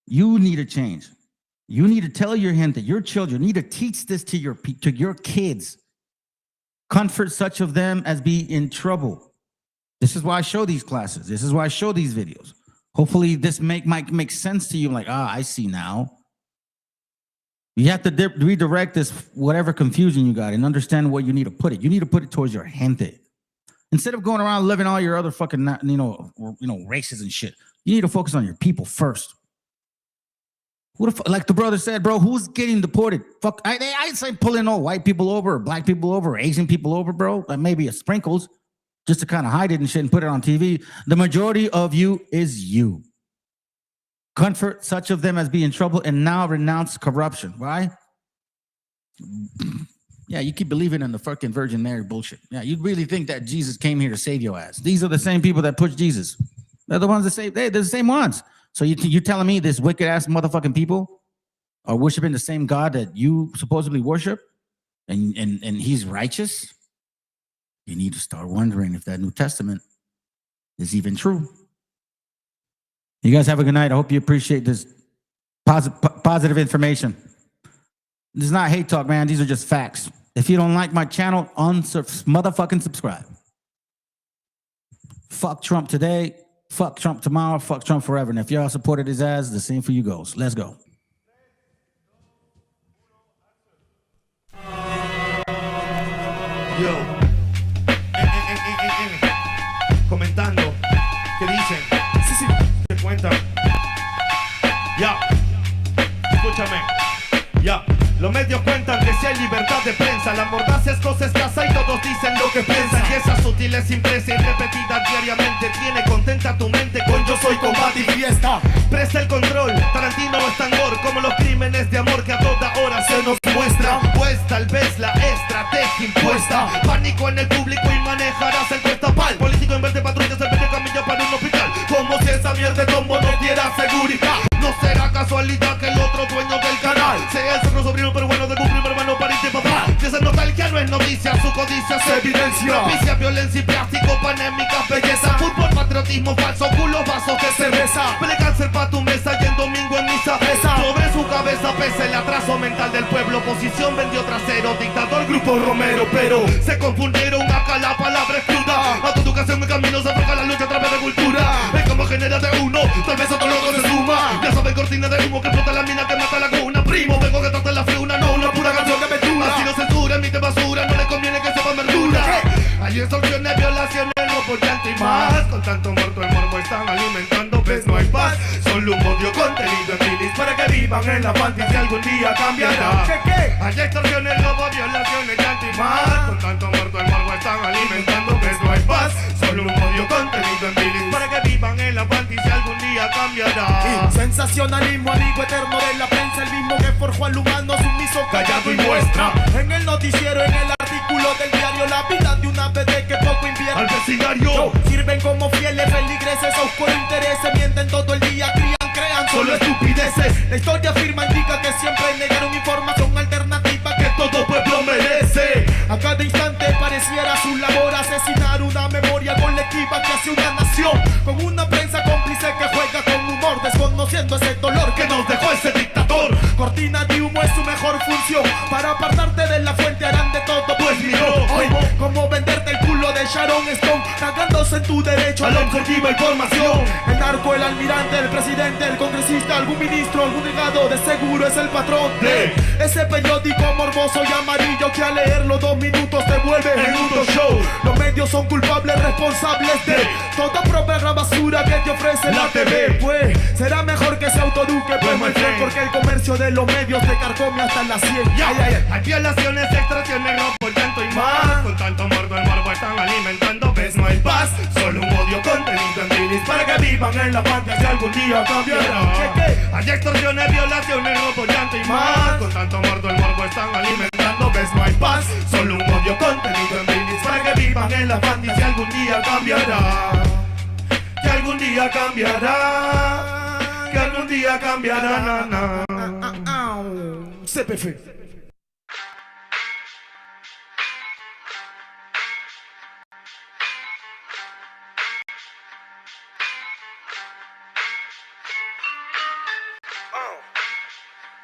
A: You need a change. You need to tell your gente, your children, you need to teach this to your kids. Comfort such of them as be in trouble. This is why I show these classes. This is why I show these videos. Hopefully this might make sense to you. Like, I see now. You have to redirect this, whatever confusion you got, and understand where you need to put it. You need to put it towards your gente. Instead of going around living all your other fucking, races and shit, you need to focus on your people first. Who the fuck, like the brother said, bro, who's getting deported? Fuck, I say pulling all white people over, or black people over, or Asian people over, bro. Like maybe a sprinkles, just to kind of hide it and shit and put it on TV. The majority of you is you. Comfort such of them as be in trouble and now renounce corruption. Why? Yeah, you keep believing in the fucking Virgin Mary bullshit. Yeah, you really think that Jesus came here to save your ass. These are the same people that push Jesus. They're the ones that say, they're the same ones. So you telling me this wicked ass motherfucking people are worshiping the same God that you supposedly worship, and he's righteous? You need to start wondering if that New Testament is even true. You guys have a good night. I hope you appreciate this positive information. This is not hate talk, man. These are just facts. If you don't like my channel, motherfucking subscribe. Fuck Trump today. Fuck Trump tomorrow. Fuck Trump forever. And if y'all supported his ass, the same for you goes. Let's go.
Q: Yo. Comentando. ¿Qué dicen? Sí. ¿Te cuentan? Ya. Escúchame. Ya. Los medios cuentan que si hay libertad de prensa, la mordaza es cosa escasa y todos dicen lo que piensan. Y esa sutil es impresa y repetida diariamente tiene contenta tu mente con yo soy combate y fiesta. Presta el control, Tarantino es tan gore como los crímenes de amor que a toda hora se nos muestran. Pues tal vez la estrategia impuesta, pánico en el público y manejarás el cuestapal. Político en vez de patrullas en vez de camilla para un hospital. Como si esa mierda de tombo no diera seguridad. No será casualidad que el otro dueño del canal sea el sogro sobrino pero bueno de un primo hermano pariente y papá. Y esa nostalgia no es noticia, su codicia se evidencia. Propicia violencia y plástico, panémicas, belleza. Fútbol, patriotismo falso, culos, vasos de cerveza. Pele cáncer pa' tu mesa y el domingo en misa pesa. Sobre su cabeza pesa el atraso mental del pueblo. Oposición vendió trasero, dictador, grupo Romero. Pero se confundieron acá, la palabra es cruda. Autoeducación, mi camino se enfoca la lucha a través de cultura. Es como genera de uno, tal vez otro loco se suma. Ya saben, cortina de humo que explota la mina que mata la cuna. Primo, vengo que trate la friuna, no una pura canción que me dura. Así no censura, emite basura, no le conviene que sepan verdura. Hay extorsiones, violaciones, robo, llanto y más. Con tanto muerto el morbo están alimentando, ves no hay paz. Solo un odio contenido en milis para que vivan en la fantasía algún día cambiará. ¿Qué? Hay extorsiones, robo, violaciones, llanto y más. Con tanto muerto el morbo están alimentando, ves no hay paz. Solo un odio contenido en milis para que vivan en la fantasía algún día cambiará. Sensacionalismo, amigo eterno de la prensa, el mismo que forjó al humano sumiso, callado y muestra. En el noticiero, en el artículo del diario, la vida de una PD que poco invierte al vecindario. Sirven como fieles feligreses a oscuro intereses, mienten todo el día, crean solo estupideces. La historia afirma, indica que siempre negaron información alternativa que todo pueblo merece. A cada instante pareciera su labor asesinar una memoria colectiva que hace una nación, con una prensa cómplice que juega con humor, desconociendo ese dolor que nos dejó ese dictador. Cortina de humo es su mejor función, para apartarte de la fuente harán de todo, pues miró hoy como venderte el culo de Sharon Stone, cagándose en tu derecho a la objetiva información. El narco, el almirante, el presidente, el congresista, algún ministro, algún delegado, de seguro es el patrón de ese periódico morboso y amarillo que al leerlo 2 minutos te vuelve en un show. Los medios son culpables, responsables de toda propia basura que te ofrece la TV. Pues será mejor que se autoeduque, pues my friend, porque el comercio de los medios te carcome hasta las 100. Hay violaciones, extorsiones, robo, llanto y más. Con tanto muerto el morbo están alimentando, ves no hay paz. Solo un odio contenido en bilis para que vivan en la fantasía algún día cambiará. Hay extorsiones, violaciones, robo, llanto y más. Con tanto muerto el morbo están alimentando, ves no hay paz. Solo un odio contenido en bilis para que vivan en la fantasía algún día cambiará. Que algún día cambiará. Que algún día cambiará. CPF.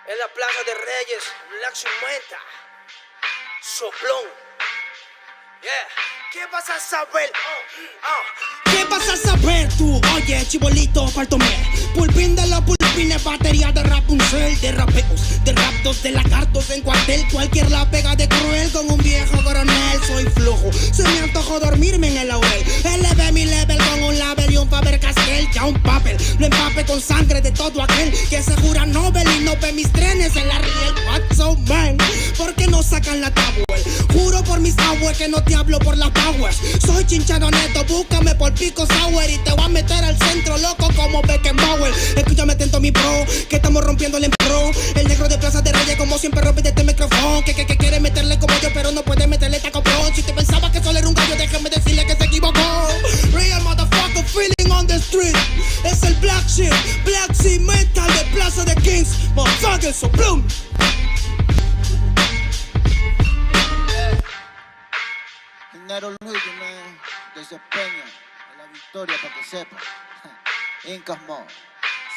R: En la Plaza de Reyes, la Menta, Soplón. Yeah. ¿Qué vas a saber? ¿Qué vas a saber tú? Oye, chibolito, faltóme. Pulpín de los pulpines, batería de Rapunzel, de rapeos, de raptos, de lagartos en cuartel. Cualquier la pega de cruel con un viejo coronel. Soy flojo, se me antojó dormirme en el laurel. Elevé mi level con un label y un Faber-Castell. Ya un papel, lo empape con sangre de todo aquel que se jura Nobel y no ve mis trenes en la riel. What's so man? ¿Por qué no sacan la tabua? Juro por mis aguas que no te hablo por las powers. Soy chinchado neto, búscame por Pico Sour y te voy a meter al centro loco como Beckenbauer. Escúchame atento mi pro, que estamos rompiéndole en pro. El negro de Plaza de Reyes como siempre rompe de este micrófono. Que quiere meterle como yo pero no puede meterle taco pro. Si te pensaba que solo era un gallo, déjame decirle que se equivocó. Real motherfucker feeling on the street. Es el Black Sheep Mental de Plaza de Kings. Motherfucker, so bloom.
S: Nero Luigi, man, desempeño en la victoria para que sepa. Incas Mo,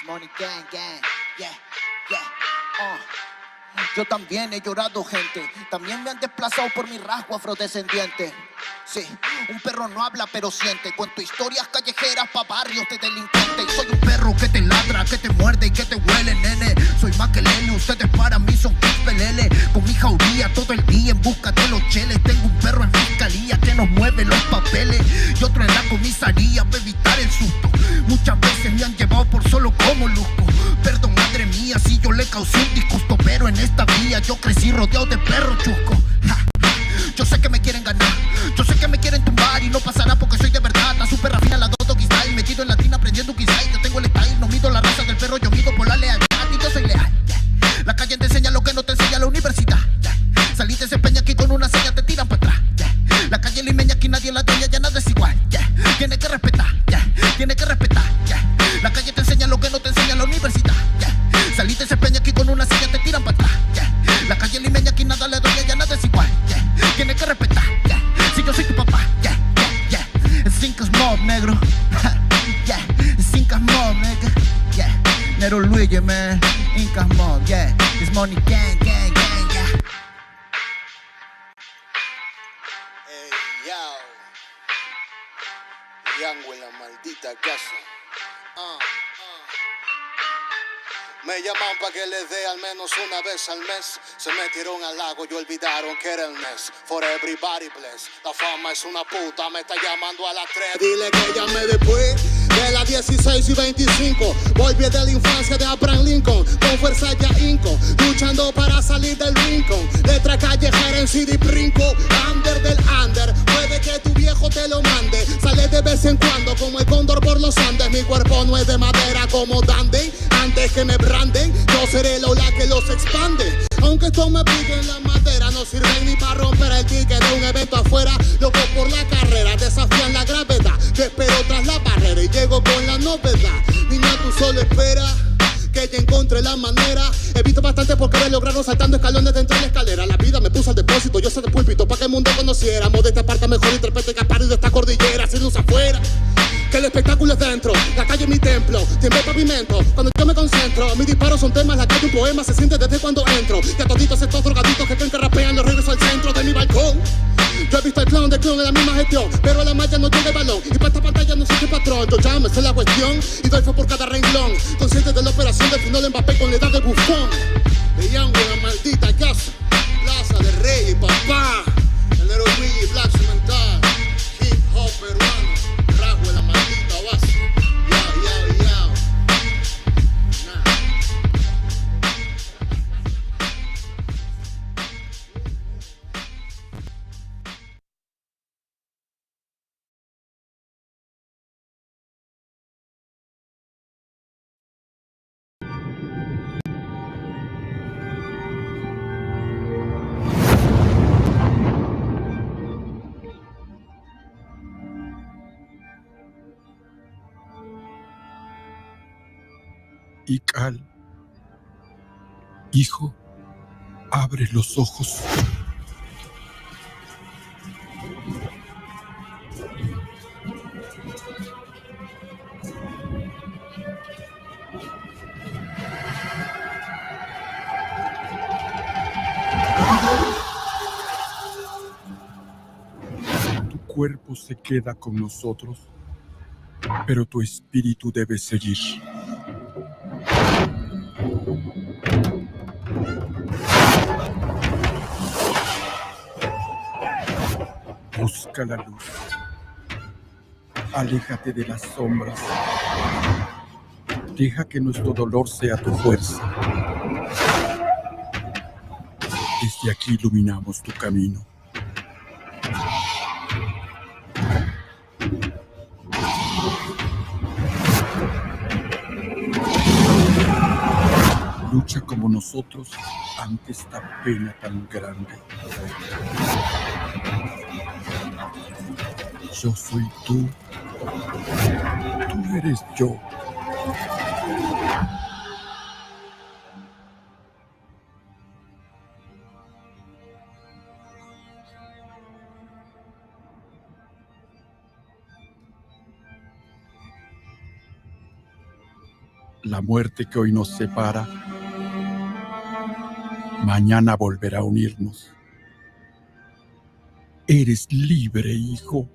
S: Money Gang, yeah. Yo también he llorado, gente. También me han desplazado por mi rasgo afrodescendiente. Sí, un perro no habla pero siente. Cuento historias callejeras pa' barrios de delincuentes. Soy un perro que te ladra, que te muerde y que te huele, nene. Soy más que Lene, ustedes para mí son pelele. Con mi jauría todo el día en busca de los cheles. Tengo un perro en fiscalía que nos mueve los papeles y otro en la comisaría para evitar el susto. Muchas veces me han llevado por solo como luzco. Perdón, madre mía, si yo le causé un disgusto, pero en esta vía yo crecí rodeado de perros chuscos. Yo sé que me quieren ganar, yo sé que me quieren tumbar y no pasará porque soy de verdad. La super rafina, la Doggy Style, metido en latina aprendiendo un style. Yo tengo el style, no mido la raza del perro, yo mido por la lealtad y yo soy leal. La calle te enseña lo que no te enseña la universidad. Saliste ese peña aquí con una seña te tiran para atrás. La calle limeña aquí nadie la dueña, ya nada es igual. Tiene que respetar, tiene que respetar. La calle te enseña lo que no te enseña la universidad. Saliste ese peña aquí con una seña te tiran para atrás. La calle limeña aquí nada le dueña, ya nada es igual. Tiene que respetar, si yo soy tu papá. Es Incas Mob, negro. Es Incas Mob, nigga. Nero Luigi, man. Incas Mob, It's Money Gang, yeah.
T: Hey, Yango en la maldita casa. Me llaman pa' que les dé al menos una vez al mes. Se metieron al lago y olvidaron que era el mes. For everybody bless. La fama es una puta, me está llamando a las 3. Dile que llame después de las 16 y 25. Volví de la infancia de Abraham Lincoln. Con fuerza ya inco, luchando para salir del rincón. Letra callejera en CD brinco. Under del under, puede que tu viejo te lo mande. Sale de vez en cuando como el cóndor por los Andes. Mi cuerpo no es de madera como Dandy. Antes que me branden, yo seré el ola que los expande. Aunque esto me pique en la madera, no sirve ni para romper el ticket de un evento afuera. Loco por la carrera, desafían la gravedad. Te espero tras la barrera y llego con la novedad. Niña, tú solo espera que ya encontré la manera. He visto bastante porque me lograron saltando escalones dentro de la escalera. La vida me puso al depósito, yo soy de púlpito para que el mundo conociéramos. De esta parte mejor intérprete capaz de esta cordillera. Sin luz afuera, que el espectáculo es dentro. La calle es mi templo, tiembla el pavimento cuando yo me concentro. Mis disparos son temas, la calle un poema se siente desde cuando entro. Y a toditos estos drogaditos que creen que rapean los regreso al centro de mi balcón. Yo he visto el clown de clown en la misma gestión, pero a la malla no llega el balón. Y para esta pantalla no soy el patrón, yo ya me sé la cuestión y doy fe por cada renglón. Consciente de la operación del final de Mbappé con la edad de bufón. De Yango en la maldita casa, Plaza de Rey y papá. El Nero Luigi, Black Mental, hip hop peruano, rasgo en la maldita base. Yao.
U: Ical, hijo, abre los ojos. cuerpo se queda con nosotros, pero tu espíritu debe seguir. Busca la luz. Aléjate de las sombras. Deja que nuestro dolor sea tu fuerza. Desde aquí iluminamos tu camino. Lucha como nosotros ante esta pena tan grande. Yo soy tú. Tú eres yo. La muerte que hoy nos separa, mañana volverá a unirnos. Eres libre, hijo.